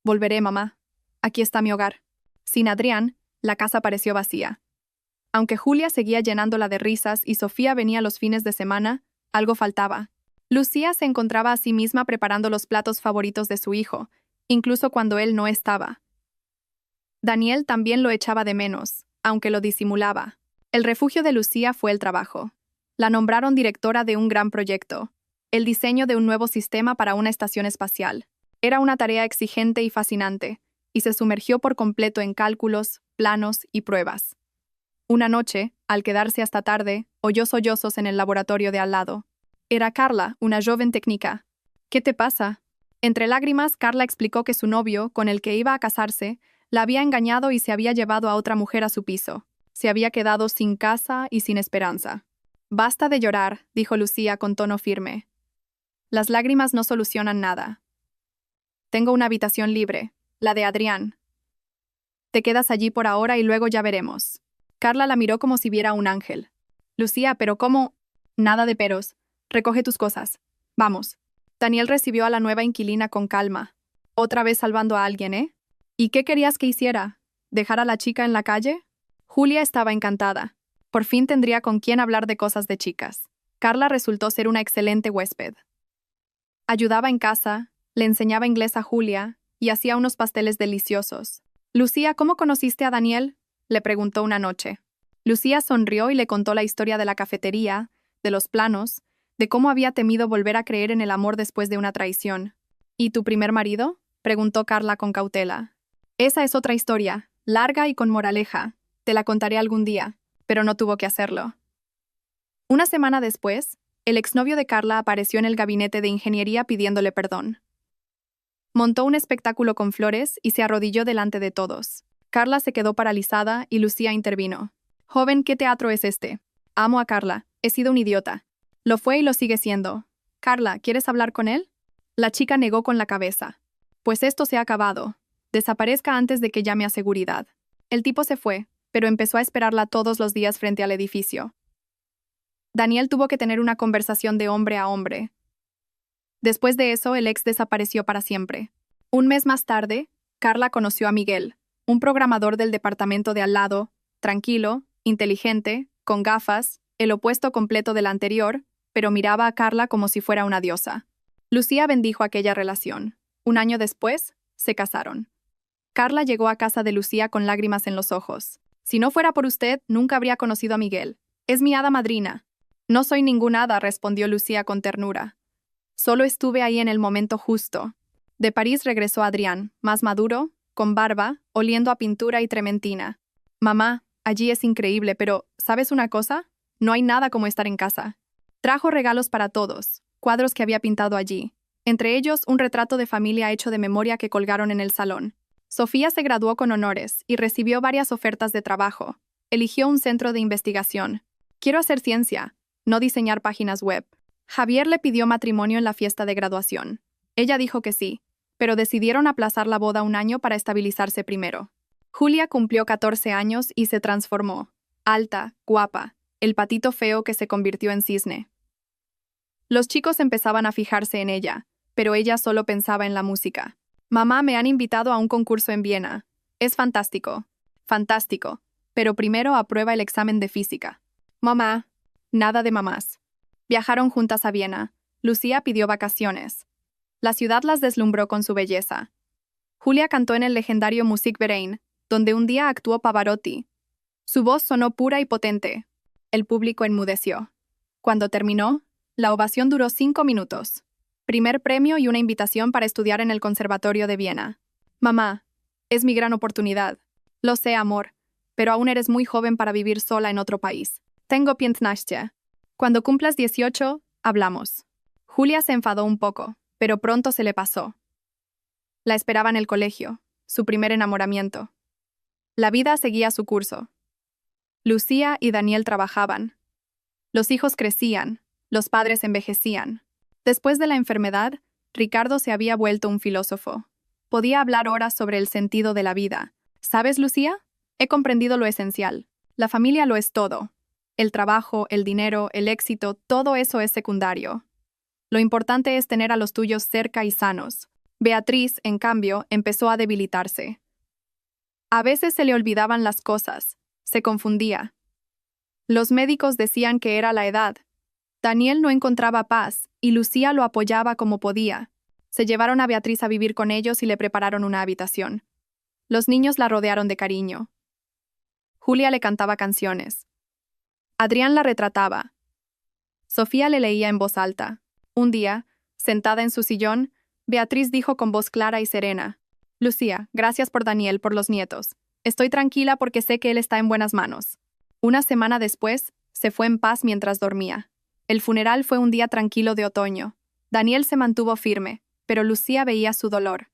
Volveré, mamá. Aquí está mi hogar. Sin Adrián, la casa pareció vacía. Aunque Julia seguía llenándola de risas y Sofía venía los fines de semana, algo faltaba. Lucía se encontraba a sí misma preparando los platos favoritos de su hijo, incluso cuando él no estaba. Daniel también lo echaba de menos, aunque lo disimulaba. El refugio de Lucía fue el trabajo. La nombraron directora de un gran proyecto, el diseño de un nuevo sistema para una estación espacial. Era una tarea exigente y fascinante, y se sumergió por completo en cálculos, planos y pruebas. Una noche, al quedarse hasta tarde, oyó sollozos en el laboratorio de al lado. Era Carla, una joven técnica. ¿Qué te pasa? Entre lágrimas, Carla explicó que su novio, con el que iba a casarse, la había engañado y se había llevado a otra mujer a su piso. Se había quedado sin casa y sin esperanza. Basta de llorar, dijo Lucía con tono firme. Las lágrimas no solucionan nada. Tengo una habitación libre, la de Adrián. Te quedas allí por ahora y luego ya veremos. Carla la miró como si viera un ángel. Lucía, ¿pero cómo? Nada de peros. Recoge tus cosas. Vamos. Daniel recibió a la nueva inquilina con calma. Otra vez salvando a alguien, ¿eh? ¿Y qué querías que hiciera? ¿Dejar a la chica en la calle? Julia estaba encantada. Por fin tendría con quién hablar de cosas de chicas. Carla resultó ser una excelente huésped. Ayudaba en casa, le enseñaba inglés a Julia y hacía unos pasteles deliciosos. Lucía, ¿cómo conociste a Daniel?, le preguntó una noche. Lucía sonrió y le contó la historia de la cafetería, de los planos, de cómo había temido volver a creer en el amor después de una traición. ¿Y tu primer marido?, preguntó Carla con cautela. Esa es otra historia, larga y con moraleja. Te la contaré algún día, pero no tuvo que hacerlo. Una semana después, el exnovio de Carla apareció en el gabinete de ingeniería pidiéndole perdón. Montó un espectáculo con flores y se arrodilló delante de todos. Carla se quedó paralizada y Lucía intervino. Joven, ¿qué teatro es este? Amo a Carla. He sido un idiota. Lo fue y lo sigue siendo. Carla, ¿quieres hablar con él? La chica negó con la cabeza. Pues esto se ha acabado. Desaparezca antes de que llame a seguridad. El tipo se fue, pero empezó a esperarla todos los días frente al edificio. Daniel tuvo que tener una conversación de hombre a hombre. Después de eso, el ex desapareció para siempre. Un mes más tarde, Carla conoció a Miguel, un programador del departamento de al lado, tranquilo, inteligente, con gafas, el opuesto completo del anterior, pero miraba a Carla como si fuera una diosa. Lucía bendijo aquella relación. Un año después, se casaron. Carla llegó a casa de Lucía con lágrimas en los ojos. Si no fuera por usted, nunca habría conocido a Miguel. Es mi hada madrina. No soy ninguna hada, respondió Lucía con ternura. Solo estuve ahí en el momento justo. De París regresó Adrián, más maduro, con barba, oliendo a pintura y trementina. Mamá, allí es increíble, pero ¿sabes una cosa? No hay nada como estar en casa. Trajo regalos para todos, cuadros que había pintado allí. entre ellos un retrato de familia hecho de memoria que colgaron en el salón. Sofía se graduó con honores y recibió varias ofertas de trabajo. Eligió un centro de investigación. Quiero hacer ciencia, no diseñar páginas web. Javier le pidió matrimonio en la fiesta de graduación. Ella dijo que sí, pero decidieron aplazar la boda un año para estabilizarse primero. Julia cumplió 14 años y se transformó. Alta, guapa, el patito feo que se convirtió en cisne. Los chicos empezaban a fijarse en ella, pero ella solo pensaba en la música. Mamá, me han invitado a un concurso en Viena. Es fantástico. Fantástico. Pero primero aprueba el examen de física. Mamá. Nada de mamás. Viajaron juntas a Viena. Lucía pidió vacaciones. La ciudad las deslumbró con su belleza. Julia cantó en el legendario Musikverein, donde un día actuó Pavarotti. Su voz sonó pura y potente. El público enmudeció. Cuando terminó, la ovación duró 5 minutos. Primer premio y una invitación para estudiar en el Conservatorio de Viena. Mamá, es mi gran oportunidad. Lo sé, amor, pero aún eres muy joven para vivir sola en otro país. Tengo 15. Cuando cumplas 18, hablamos. Julia se enfadó un poco, pero pronto se le pasó. La esperaba en el colegio, su primer enamoramiento. La vida seguía su curso. Lucía y Daniel trabajaban. Los hijos crecían, los padres envejecían. Después de la enfermedad, Ricardo se había vuelto un filósofo. Podía hablar horas sobre el sentido de la vida. ¿Sabes, Lucía? He comprendido lo esencial. La familia lo es todo. El trabajo, el dinero, el éxito, todo eso es secundario. Lo importante es tener a los tuyos cerca y sanos. Beatriz, en cambio, empezó a debilitarse. A veces se le olvidaban las cosas. Se confundía. Los médicos decían que era la edad. Daniel no encontraba paz, y Lucía lo apoyaba como podía. Se llevaron a Beatriz a vivir con ellos y le prepararon una habitación. Los niños la rodearon de cariño. Julia le cantaba canciones. Adrián la retrataba. Sofía le leía en voz alta. Un día, sentada en su sillón, Beatriz dijo con voz clara y serena: Lucía, gracias por Daniel, por los nietos. Estoy tranquila porque sé que él está en buenas manos. Una semana después, se fue en paz mientras dormía. El funeral fue un día tranquilo de otoño. Daniel se mantuvo firme, pero Lucía veía su dolor.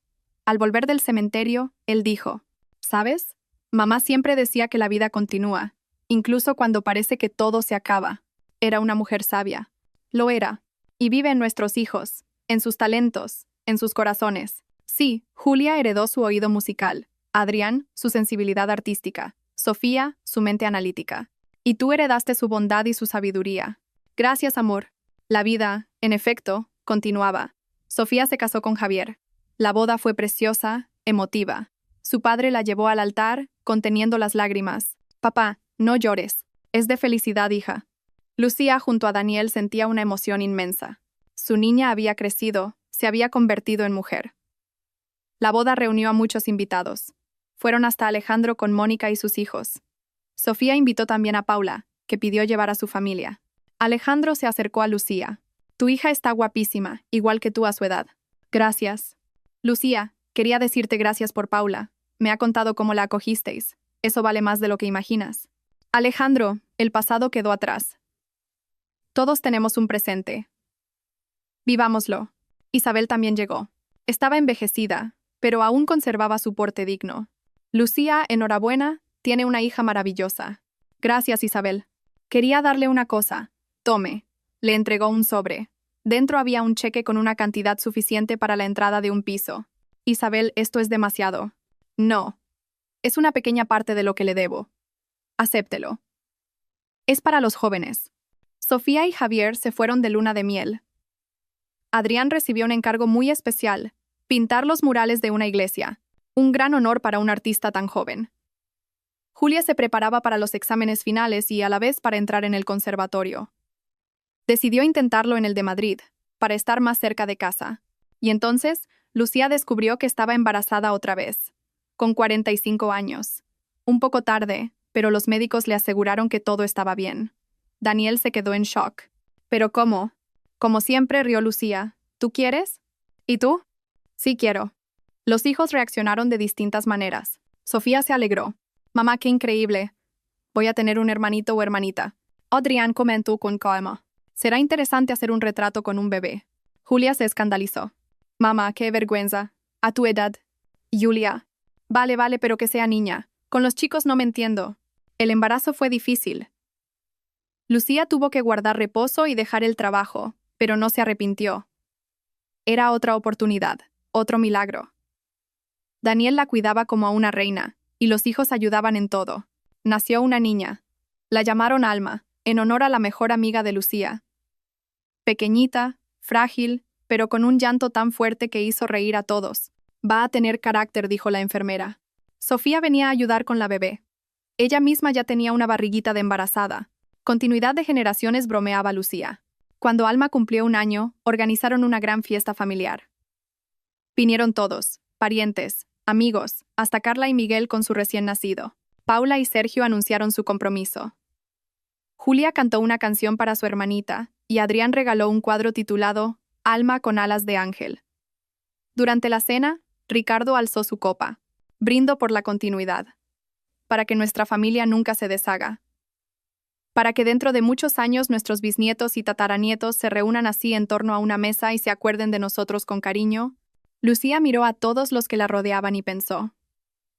Al volver del cementerio, él dijo: ¿Sabes? Mamá siempre decía que la vida continúa, incluso cuando parece que todo se acaba. Era una mujer sabia. Lo era. Y vive en nuestros hijos, en sus talentos, en sus corazones. Sí, Julia heredó su oído musical, Adrián, su sensibilidad artística, Sofía, su mente analítica. Y tú heredaste su bondad y su sabiduría. Gracias, amor. La vida, en efecto, continuaba. Sofía se casó con Javier. La boda fue preciosa, emotiva. Su padre la llevó al altar, conteniendo las lágrimas. Papá, no llores. Es de felicidad, hija. Lucía junto a Daniel sentía una emoción inmensa. Su niña había crecido, se había convertido en mujer. La boda reunió a muchos invitados. Fueron hasta Alejandro con Mónica y sus hijos. Sofía invitó también a Paula, que pidió llevar a su familia. Alejandro se acercó a Lucía. Tu hija está guapísima, igual que tú a su edad. Gracias. Lucía, quería decirte gracias por Paula. Me ha contado cómo la acogisteis. Eso vale más de lo que imaginas. Alejandro, el pasado quedó atrás. Todos tenemos un presente. Vivámoslo. Isabel también llegó. Estaba envejecida, pero aún conservaba su porte digno. Lucía, enhorabuena, tiene una hija maravillosa. Gracias, Isabel. Quería darle una cosa. Tome. Le entregó un sobre. Dentro había un cheque con una cantidad suficiente para la entrada de un piso. Isabel, esto es demasiado. No. Es una pequeña parte de lo que le debo. Acéptelo. Es para los jóvenes. Sofía y Javier se fueron de luna de miel. Adrián recibió un encargo muy especial: pintar los murales de una iglesia. Un gran honor para un artista tan joven. Julia se preparaba para los exámenes finales y a la vez para entrar en el conservatorio. Decidió intentarlo en el de Madrid, para estar más cerca de casa. Y entonces, Lucía descubrió que estaba embarazada otra vez, con 45 años. Un poco tarde, pero los médicos le aseguraron que todo estaba bien. Daniel se quedó en shock. ¿Pero cómo? Como siempre, rió Lucía. ¿Tú quieres? ¿Y tú? Sí quiero. Los hijos reaccionaron de distintas maneras. Sofía se alegró. Mamá, qué increíble. Voy a tener un hermanito o hermanita. Adrián comentó con calma. Será interesante hacer un retrato con un bebé. Julia se escandalizó. Mamá, qué vergüenza. A tu edad. Julia. Vale, pero que sea niña. Con los chicos no me entiendo. El embarazo fue difícil. Lucía tuvo que guardar reposo y dejar el trabajo, pero no se arrepintió. Era otra oportunidad, otro milagro. Daniel la cuidaba como a una reina, y los hijos ayudaban en todo. Nació una niña. La llamaron Alma, en honor a la mejor amiga de Lucía. Pequeñita, frágil, pero con un llanto tan fuerte que hizo reír a todos. Va a tener carácter, dijo la enfermera. Sofía venía a ayudar con la bebé. Ella misma ya tenía una barriguita de embarazada. Continuidad de generaciones, bromeaba Lucía. Cuando Alma cumplió 1 año, organizaron una gran fiesta familiar. Vinieron todos, parientes, amigos, hasta Carla y Miguel con su recién nacido. Paula y Sergio anunciaron su compromiso. Julia cantó una canción para su hermanita, y Adrián regaló un cuadro titulado Alma con alas de ángel. Durante la cena, Ricardo alzó su copa. Brindo por la continuidad. Para que nuestra familia nunca se deshaga. Para que dentro de muchos años nuestros bisnietos y tataranietos se reúnan así en torno a una mesa y se acuerden de nosotros con cariño. Lucía miró a todos los que la rodeaban y pensó: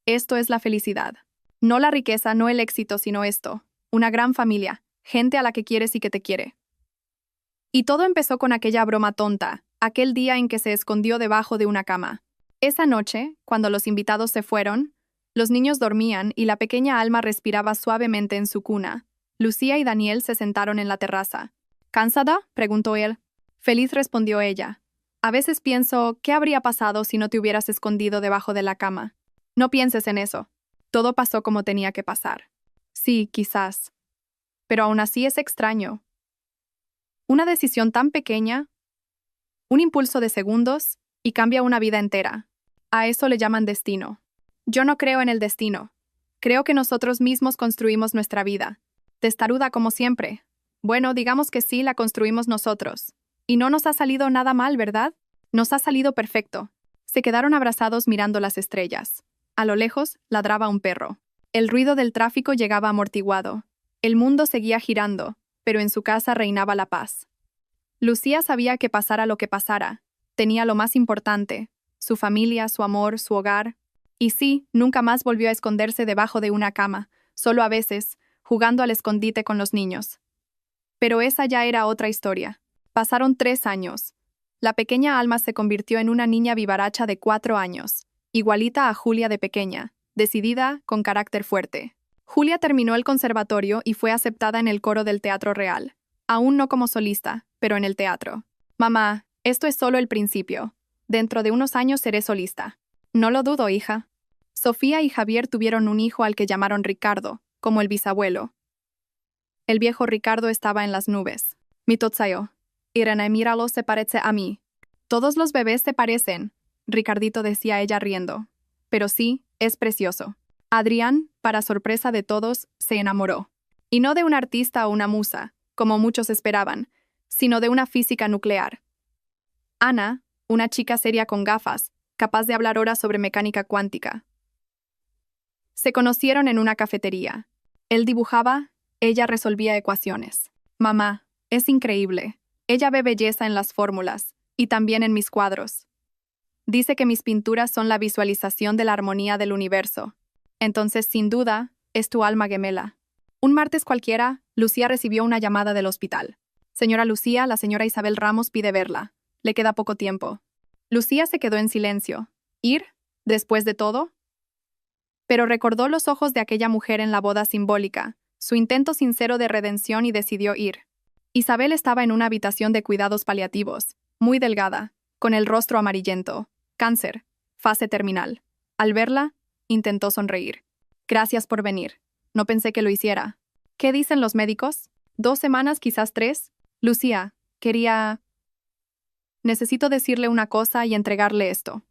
esto es la felicidad. No la riqueza, no el éxito, sino esto. Una gran familia, gente a la que quieres y que te quiere. Y todo empezó con aquella broma tonta, aquel día en que se escondió debajo de una cama. Esa noche, cuando los invitados se fueron, los niños dormían y la pequeña Alma respiraba suavemente en su cuna. Lucía y Daniel se sentaron en la terraza. ¿Cansada?, preguntó él. Feliz, respondió ella. A veces pienso, ¿qué habría pasado si no te hubieras escondido debajo de la cama? No pienses en eso. Todo pasó como tenía que pasar. Sí, quizás. Pero aún así es extraño. Una decisión tan pequeña, un impulso de segundos, y cambia una vida entera. A eso le llaman destino. Yo no creo en el destino. Creo que nosotros mismos construimos nuestra vida. Testaruda como siempre. Bueno, digamos que sí, la construimos nosotros. Y no nos ha salido nada mal, ¿verdad? Nos ha salido perfecto. Se quedaron abrazados mirando las estrellas. A lo lejos, ladraba un perro. El ruido del tráfico llegaba amortiguado. El mundo seguía girando, pero en su casa reinaba la paz. Lucía sabía que pasara lo que pasara, tenía lo más importante, su familia, su amor, su hogar. Y sí, nunca más volvió a esconderse debajo de una cama, solo a veces, jugando al escondite con los niños. Pero esa ya era otra historia. Pasaron 3 años. La pequeña Alma se convirtió en una niña vivaracha de 4 años, igualita a Julia de pequeña, decidida, con carácter fuerte. Julia terminó el conservatorio y fue aceptada en el coro del Teatro Real. Aún no como solista, pero en el teatro. Mamá, esto es solo el principio. Dentro de unos años seré solista. No lo dudo, hija. Sofía y Javier tuvieron un hijo al que llamaron Ricardo, como el bisabuelo. El viejo Ricardo estaba en las nubes. Mi Totsayo. Irene, míralo, se parece a mí. Todos los bebés se parecen, Ricardito, decía ella riendo. Pero sí, es precioso. Adrián, para sorpresa de todos, se enamoró. Y no de un artista o una musa, como muchos esperaban, sino de una física nuclear. Ana, una chica seria con gafas, capaz de hablar horas sobre mecánica cuántica. Se conocieron en una cafetería. Él dibujaba, ella resolvía ecuaciones. Mamá, es increíble. Ella ve belleza en las fórmulas, y también en mis cuadros. Dice que mis pinturas son la visualización de la armonía del universo. Entonces, sin duda, es tu alma gemela. Un martes cualquiera, Lucía recibió una llamada del hospital. Señora Lucía, la señora Isabel Ramos pide verla. Le queda poco tiempo. Lucía se quedó en silencio. ¿Ir? ¿Después de todo? Pero recordó los ojos de aquella mujer en la boda simbólica, su intento sincero de redención, y decidió ir. Isabel estaba en una habitación de cuidados paliativos, muy delgada, con el rostro amarillento. Cáncer. Fase terminal. Al verla, intentó sonreír. Gracias por venir. No pensé que lo hiciera. ¿Qué dicen los médicos? 2 semanas, quizás 3. Lucía, quería... Necesito decirle una cosa y entregarle esto.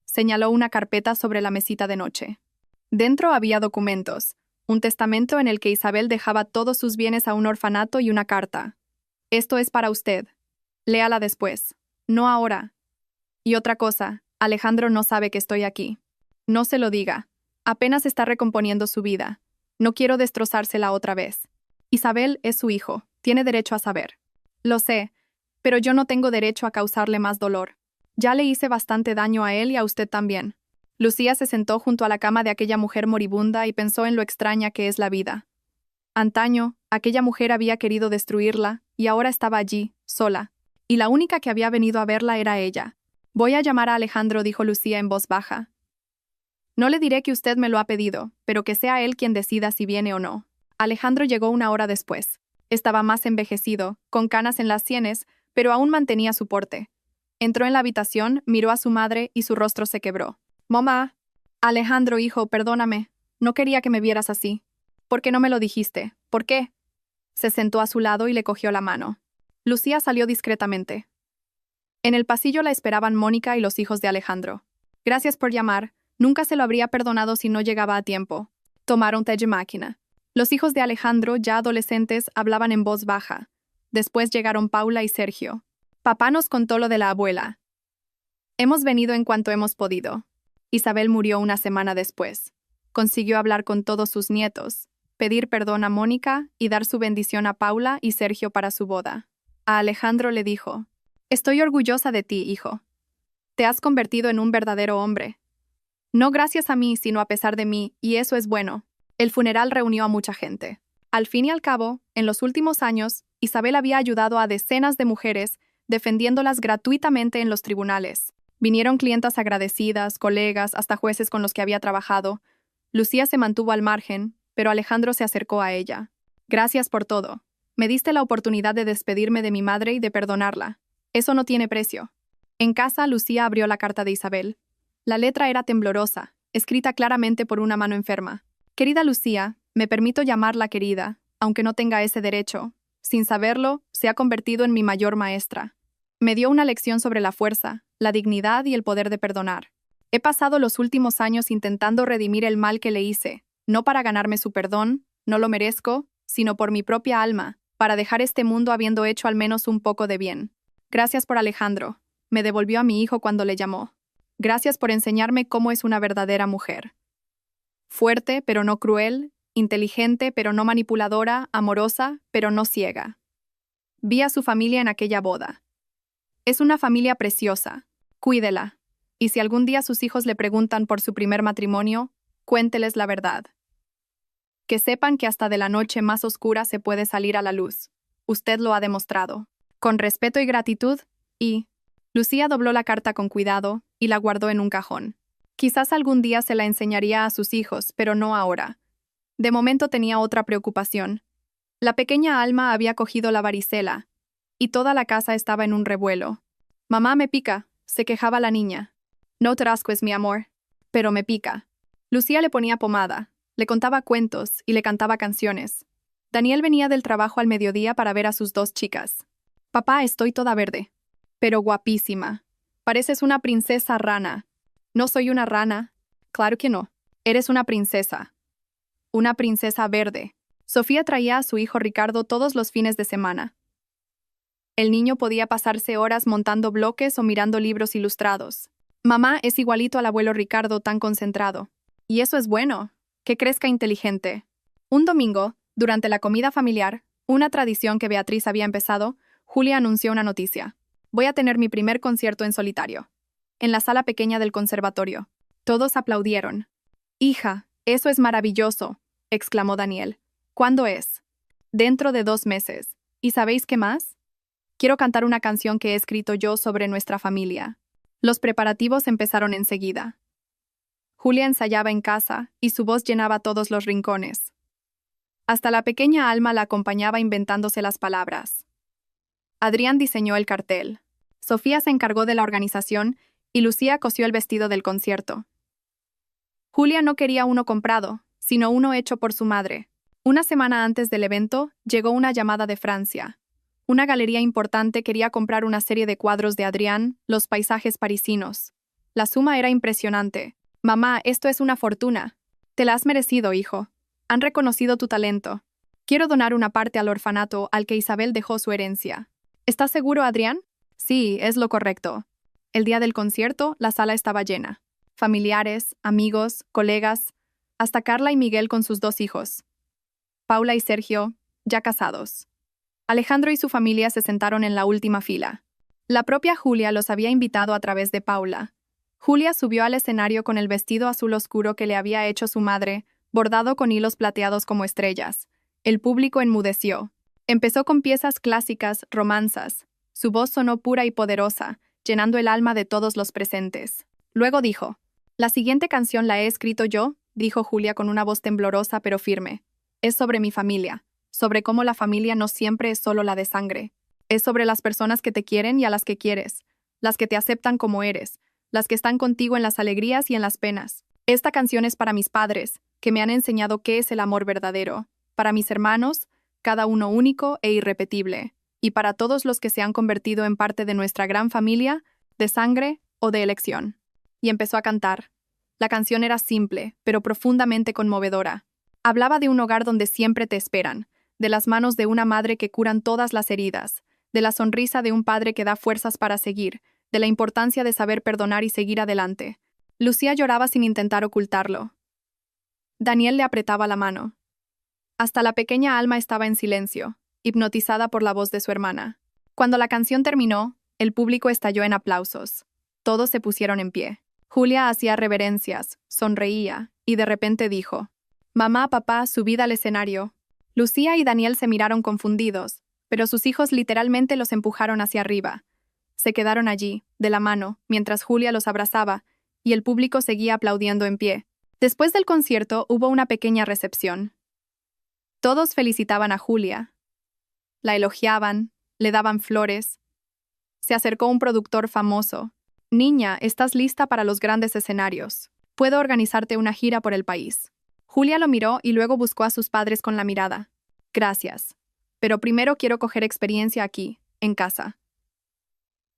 Señaló una carpeta sobre la mesita de noche. Dentro había documentos, un testamento en el que Isabel dejaba todos sus bienes a un orfanato y una carta. Esto es para usted. Léala después. No ahora. Y otra cosa, Alejandro no sabe que estoy aquí. No se lo diga. Apenas está recomponiendo su vida. No quiero destrozársela otra vez. Isabel es su hijo. Tiene derecho a saber. Lo sé, pero yo no tengo derecho a causarle más dolor. Ya le hice bastante daño a él y a usted también. Lucía se sentó junto a la cama de aquella mujer moribunda y pensó en lo extraña que es la vida. Antaño, aquella mujer había querido destruirla, y ahora estaba allí, sola. Y la única que había venido a verla era ella. Voy a llamar a Alejandro, dijo Lucía en voz baja. No le diré que usted me lo ha pedido, pero que sea él quien decida si viene o no. Alejandro llegó una hora después. Estaba más envejecido, con canas en las sienes, pero aún mantenía su porte. Entró en la habitación, miró a su madre y su rostro se quebró. Mamá. Alejandro, hijo, perdóname. No quería que me vieras así. ¿Por qué no me lo dijiste? ¿Por qué? Se sentó a su lado y le cogió la mano. Lucía salió discretamente. En el pasillo la esperaban Mónica y los hijos de Alejandro. Gracias por llamar. Nunca se lo habría perdonado si no llegaba a tiempo. Tomaron té de máquina. Los hijos de Alejandro, ya adolescentes, hablaban en voz baja. Después llegaron Paula y Sergio. Papá nos contó lo de la abuela. Hemos venido en cuanto hemos podido. Isabel murió una semana después. Consiguió hablar con todos sus nietos, pedir perdón a Mónica y dar su bendición a Paula y Sergio para su boda. A Alejandro le dijo: Estoy orgullosa de ti, hijo. Te has convertido en un verdadero hombre. No gracias a mí, sino a pesar de mí, y eso es bueno. El funeral reunió a mucha gente. Al fin y al cabo, en los últimos años, Isabel había ayudado a decenas de mujeres, defendiéndolas gratuitamente en los tribunales. Vinieron clientas agradecidas, colegas, hasta jueces con los que había trabajado. Lucía se mantuvo al margen, pero Alejandro se acercó a ella. Gracias por todo. Me diste la oportunidad de despedirme de mi madre y de perdonarla. Eso no tiene precio. En casa, Lucía abrió la carta de Isabel. La letra era temblorosa, escrita claramente por una mano enferma. Querida Lucía, me permito llamarla querida, aunque no tenga ese derecho. Sin saberlo, se ha convertido en mi mayor maestra. Me dio una lección sobre la fuerza, la dignidad y el poder de perdonar. He pasado los últimos años intentando redimir el mal que le hice, no para ganarme su perdón, no lo merezco, sino por mi propia alma, para dejar este mundo habiendo hecho al menos un poco de bien. Gracias por Alejandro. Me devolvió a mi hijo cuando le llamó. Gracias por enseñarme cómo es una verdadera mujer. Fuerte, pero no cruel, inteligente, pero no manipuladora, amorosa, pero no ciega. Vi a su familia en aquella boda. Es una familia preciosa. Cuídela. Y si algún día sus hijos le preguntan por su primer matrimonio, cuénteles la verdad. Que sepan que hasta de la noche más oscura se puede salir a la luz. Usted lo ha demostrado. Con respeto y gratitud, y... Lucía dobló la carta con cuidado y la guardó en un cajón. Quizás algún día se la enseñaría a sus hijos, pero no ahora. De momento tenía otra preocupación. La pequeña Alma había cogido la varicela, y toda la casa estaba en un revuelo. Mamá, me pica, se quejaba la niña. No te rasques, mi amor, pero me pica. Lucía le ponía pomada, le contaba cuentos y le cantaba canciones. Daniel venía del trabajo al mediodía para ver a sus dos chicas. Papá, estoy toda verde. Pero guapísima. Pareces una princesa rana. No soy una rana. Claro que no. Eres una princesa. Una princesa verde. Sofía traía a su hijo Ricardo todos los fines de semana. El niño podía pasarse horas montando bloques o mirando libros ilustrados. Mamá es igualito al abuelo Ricardo, tan concentrado. Y eso es bueno, que crezca inteligente. Un domingo, durante la comida familiar, una tradición que Beatriz había empezado, Julia anunció una noticia. Voy a tener mi primer concierto en solitario. En la sala pequeña del conservatorio. Todos aplaudieron. Hija, eso es maravilloso, exclamó Daniel. ¿Cuándo es? Dentro de 2 meses. ¿Y sabéis qué más? Quiero cantar una canción que he escrito yo sobre nuestra familia. Los preparativos empezaron enseguida. Julia ensayaba en casa, y su voz llenaba todos los rincones. Hasta la pequeña Alma la acompañaba inventándose las palabras. Adrián diseñó el cartel. Sofía se encargó de la organización y Lucía cosió el vestido del concierto. Julia no quería uno comprado, sino uno hecho por su madre. Una semana antes del evento, llegó una llamada de Francia. Una galería importante quería comprar una serie de cuadros de Adrián, los paisajes parisinos. La suma era impresionante. Mamá, esto es una fortuna. Te la has merecido, hijo. Han reconocido tu talento. Quiero donar una parte al orfanato al que Isabel dejó su herencia. ¿Estás seguro, Adrián? Sí, es lo correcto. El día del concierto, la sala estaba llena. Familiares, amigos, colegas, hasta Carla y Miguel con sus 2 hijos. Paula y Sergio, ya casados. Alejandro y su familia se sentaron en la última fila. La propia Julia los había invitado a través de Paula. Julia subió al escenario con el vestido azul oscuro que le había hecho su madre, bordado con hilos plateados como estrellas. El público enmudeció. Empezó con piezas clásicas, romanzas. Su voz sonó pura y poderosa, llenando el alma de todos los presentes. Luego dijo: «La siguiente canción la he escrito yo», dijo Julia con una voz temblorosa pero firme. «Es sobre mi familia, sobre cómo la familia no siempre es solo la de sangre. Es sobre las personas que te quieren y a las que quieres, las que te aceptan como eres, las que están contigo en las alegrías y en las penas. Esta canción es para mis padres, que me han enseñado qué es el amor verdadero, para mis hermanos, cada uno único e irrepetible, y para todos los que se han convertido en parte de nuestra gran familia, de sangre o de elección». Y empezó a cantar. La canción era simple, pero profundamente conmovedora. Hablaba de un hogar donde siempre te esperan, de las manos de una madre que curan todas las heridas, de la sonrisa de un padre que da fuerzas para seguir, de la importancia de saber perdonar y seguir adelante. Lucía lloraba sin intentar ocultarlo. Daniel le apretaba la mano. Hasta la pequeña Alma estaba en silencio, hipnotizada por la voz de su hermana. Cuando la canción terminó, el público estalló en aplausos. Todos se pusieron en pie. Julia hacía reverencias, sonreía, y de repente dijo: «Mamá, papá, subid al escenario». Lucía y Daniel se miraron confundidos, pero sus hijos literalmente los empujaron hacia arriba. Se quedaron allí, de la mano, mientras Julia los abrazaba, y el público seguía aplaudiendo en pie. Después del concierto hubo una pequeña recepción. Todos felicitaban a Julia. La elogiaban, le daban flores. Se acercó un productor famoso. «Niña, estás lista para los grandes escenarios. Puedo organizarte una gira por el país». Julia lo miró y luego buscó a sus padres con la mirada. «Gracias. Pero primero quiero coger experiencia aquí, en casa.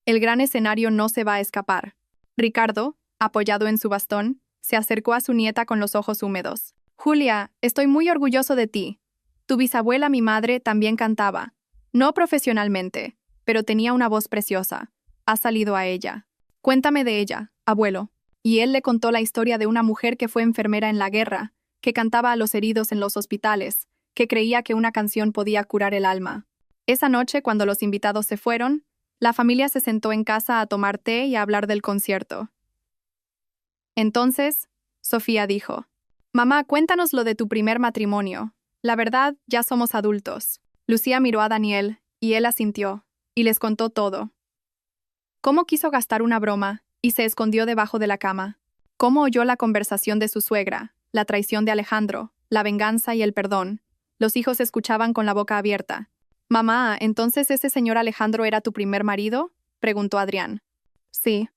El gran escenario no se va a escapar». Ricardo, apoyado en su bastón, se acercó a su nieta con los ojos húmedos. «Julia, estoy muy orgulloso de ti. Tu bisabuela, mi madre, también cantaba. No profesionalmente, pero tenía una voz preciosa. Has salido a ella. Cuéntame de ella, abuelo». Y él le contó la historia de una mujer que fue enfermera en la guerra, que cantaba a los heridos en los hospitales, que creía que una canción podía curar el alma. Esa noche, cuando los invitados se fueron, la familia se sentó en casa a tomar té y a hablar del concierto. Entonces, Sofía dijo: «Mamá, cuéntanos lo de tu primer matrimonio. La verdad, ya somos adultos». Lucía miró a Daniel, y él asintió, y les contó todo. Cómo quiso gastar una broma, y se escondió debajo de la cama. Cómo oyó la conversación de su suegra, la traición de Alejandro, la venganza y el perdón. Los hijos escuchaban con la boca abierta. «Mamá, ¿entonces ese señor Alejandro era tu primer marido?», preguntó Adrián. «Sí».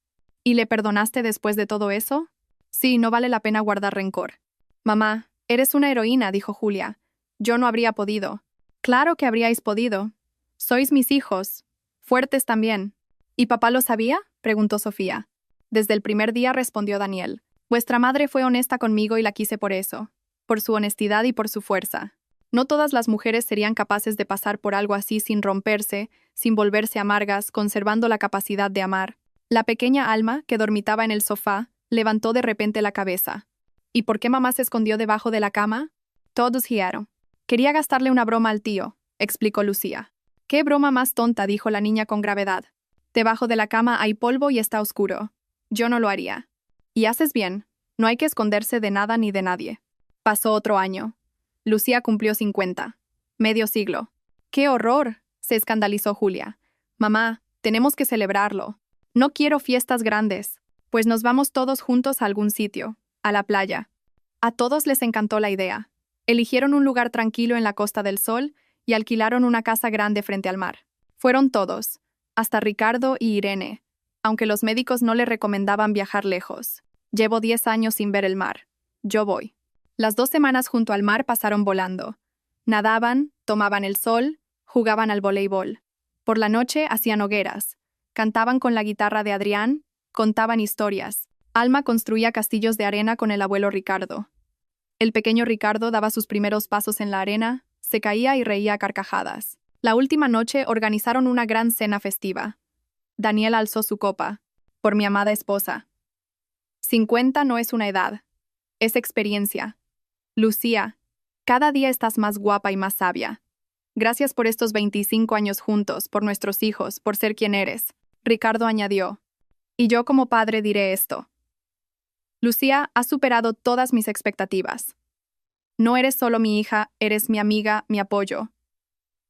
«¿Y le perdonaste después de todo eso?». «Sí, no vale la pena guardar rencor». «Mamá, eres una heroína», dijo Julia. «Yo no habría podido». «Claro que habríais podido. Sois mis hijos. Fuertes también». «¿Y papá lo sabía?», preguntó Sofía. «Desde el primer día», respondió Daniel. «Vuestra madre fue honesta conmigo y la quise por eso, por su honestidad y por su fuerza. No todas las mujeres serían capaces de pasar por algo así sin romperse, sin volverse amargas, conservando la capacidad de amar». La pequeña Alma, que dormitaba en el sofá, levantó de repente la cabeza. «¿Y por qué mamá se escondió debajo de la cama?». Todos rieron. «Quería gastarle una broma al tío», explicó Lucía. «¿Qué broma más tonta?», dijo la niña con gravedad. «Debajo de la cama hay polvo y está oscuro. Yo no lo haría». «Y haces bien. No hay que esconderse de nada ni de nadie». Pasó otro año. Lucía cumplió 50. Medio siglo. «¡Qué horror!», se escandalizó Julia. «Mamá, tenemos que celebrarlo. No quiero fiestas grandes. Pues nos vamos todos juntos a algún sitio, a la playa». A todos les encantó la idea. Eligieron un lugar tranquilo en la Costa del Sol y alquilaron una casa grande frente al mar. Fueron todos, hasta Ricardo y Irene, aunque los médicos no le recomendaban viajar lejos. «Llevo 10 años sin ver el mar. Yo voy». Las 2 semanas junto al mar pasaron volando. Nadaban, tomaban el sol, jugaban al voleibol. Por la noche hacían hogueras. Cantaban con la guitarra de Adrián, contaban historias. Alma construía castillos de arena con el abuelo Ricardo. El pequeño Ricardo daba sus primeros pasos en la arena, se caía y reía a carcajadas. La última noche organizaron una gran cena festiva. Daniel alzó su copa. «Por mi amada esposa». 50 no es una edad. Es experiencia. «Lucía, cada día estás más guapa y más sabia. Gracias por estos 25 años juntos, por nuestros hijos, por ser quien eres». Ricardo añadió. Y yo como padre diré esto. Lucía, has superado todas mis expectativas. No eres solo mi hija, eres mi amiga, mi apoyo.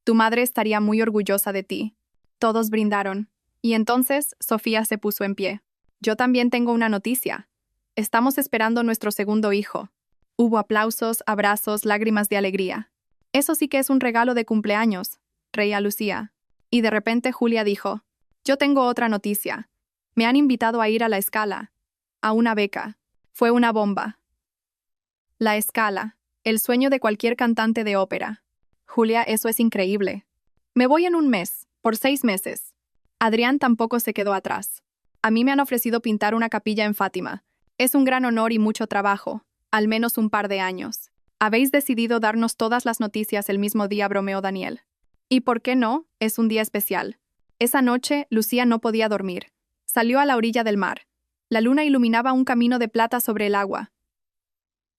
Tu madre estaría muy orgullosa de ti. Todos brindaron. Y entonces Sofía se puso en pie. Yo también tengo una noticia. Estamos esperando nuestro segundo hijo. Hubo aplausos, abrazos, lágrimas de alegría. Eso sí que es un regalo de cumpleaños, reía Lucía. Y de repente Julia dijo, yo tengo otra noticia. Me han invitado a ir a La Scala, a una beca. Fue una bomba. La Scala, el sueño de cualquier cantante de ópera. Julia, eso es increíble. Me voy en un mes, por 6 meses. Adrián tampoco se quedó atrás. A mí me han ofrecido pintar una capilla en Fátima. Es un gran honor y mucho trabajo, al menos un par de años. Habéis decidido darnos todas las noticias el mismo día, bromeó Daniel. ¿Y por qué no? Es un día especial. Esa noche, Lucía no podía dormir. Salió a la orilla del mar. La luna iluminaba un camino de plata sobre el agua.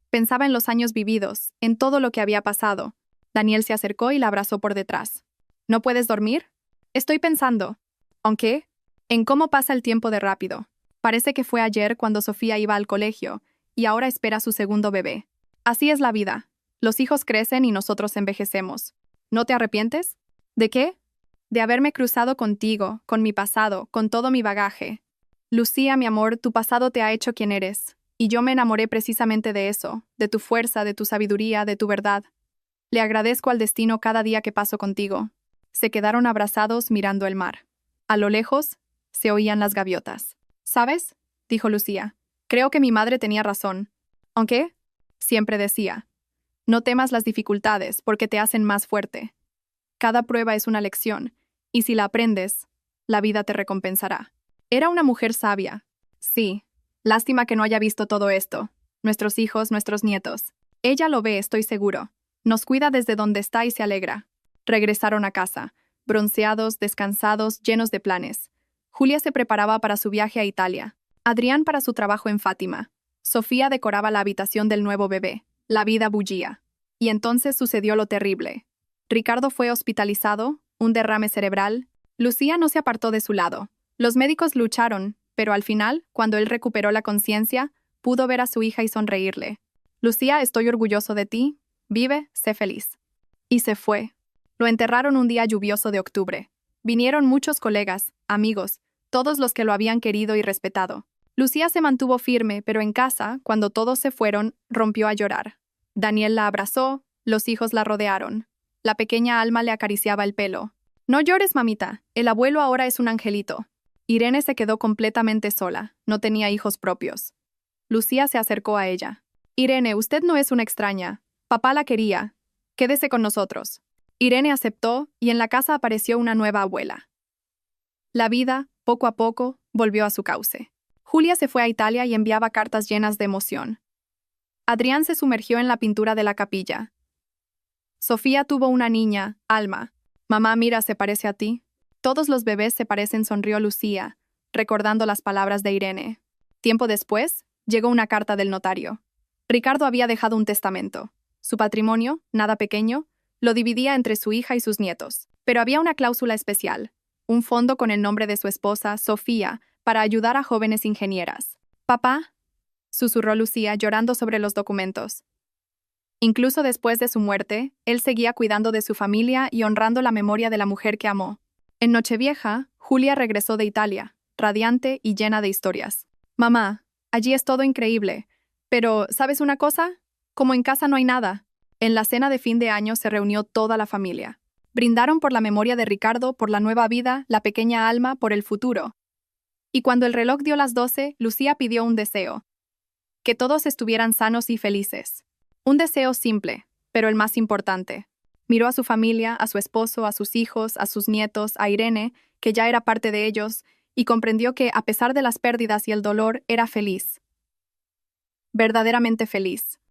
Pensaba en los años vividos, en todo lo que había pasado. Daniel se acercó y la abrazó por detrás. ¿No puedes dormir? Estoy pensando. ¿Aunque? En cómo pasa el tiempo de rápido. Parece que fue ayer cuando Sofía iba al colegio, y ahora espera su segundo bebé. Así es la vida. Los hijos crecen y nosotros envejecemos. ¿No te arrepientes? ¿De qué? De haberme cruzado contigo, con mi pasado, con todo mi bagaje. Lucía, mi amor, tu pasado te ha hecho quien eres. Y yo me enamoré precisamente de eso, de tu fuerza, de tu sabiduría, de tu verdad. Le agradezco al destino cada día que paso contigo. Se quedaron abrazados mirando el mar. A lo lejos, se oían las gaviotas. ¿Sabes? Dijo Lucía. Creo que mi madre tenía razón. ¿Aunque? Siempre decía. No temas las dificultades, porque te hacen más fuerte. Cada prueba es una lección, y si la aprendes, la vida te recompensará. Era una mujer sabia. Sí. Lástima que no haya visto todo esto. Nuestros hijos, nuestros nietos. Ella lo ve, estoy seguro. Nos cuida desde donde está y se alegra. Regresaron a casa, bronceados, descansados, llenos de planes. Julia se preparaba para su viaje a Italia. Adrián para su trabajo en Fátima. Sofía decoraba la habitación del nuevo bebé. La vida bullía. Y entonces sucedió lo terrible. Ricardo fue hospitalizado, un derrame cerebral. Lucía no se apartó de su lado. Los médicos lucharon, pero al final, cuando él recuperó la conciencia, pudo ver a su hija y sonreírle. Lucía, estoy orgulloso de ti. Vive, sé feliz. Y se fue. Lo enterraron un día lluvioso de octubre. Vinieron muchos colegas, amigos, todos los que lo habían querido y respetado. Lucía se mantuvo firme, pero en casa, cuando todos se fueron, rompió a llorar. Daniel la abrazó, los hijos la rodearon. La pequeña Alma le acariciaba el pelo. No llores, mamita, el abuelo ahora es un angelito. Irene se quedó completamente sola, no tenía hijos propios. Lucía se acercó a ella. Irene, usted no es una extraña. Papá la quería. Quédese con nosotros. Irene aceptó y en la casa apareció una nueva abuela. La vida, poco a poco, volvió a su cauce. Julia se fue a Italia y enviaba cartas llenas de emoción. Adrián se sumergió en la pintura de la capilla. Sofía tuvo una niña, Alma. Mamá, mira, se parece a ti. Todos los bebés se parecen, sonrió Lucía, recordando las palabras de Irene. Tiempo después, llegó una carta del notario. Ricardo había dejado un testamento. Su patrimonio, nada pequeño, lo dividía entre su hija y sus nietos. Pero había una cláusula especial, un fondo con el nombre de su esposa, Sofía, para ayudar a jóvenes ingenieras. «Papá», susurró Lucía, llorando sobre los documentos. Incluso después de su muerte, él seguía cuidando de su familia y honrando la memoria de la mujer que amó. En Nochevieja, Julia regresó de Italia, radiante y llena de historias. «Mamá, allí es todo increíble. Pero, ¿sabes una cosa? Como en casa no hay nada». En la cena de fin de año se reunió toda la familia. Brindaron por la memoria de Ricardo, por la nueva vida, la pequeña Alma, por el futuro. Y cuando el reloj dio las 12, Lucía pidió un deseo. Que todos estuvieran sanos y felices. Un deseo simple, pero el más importante. Miró a su familia, a su esposo, a sus hijos, a sus nietos, a Irene, que ya era parte de ellos, y comprendió que, a pesar de las pérdidas y el dolor, era feliz. Verdaderamente feliz.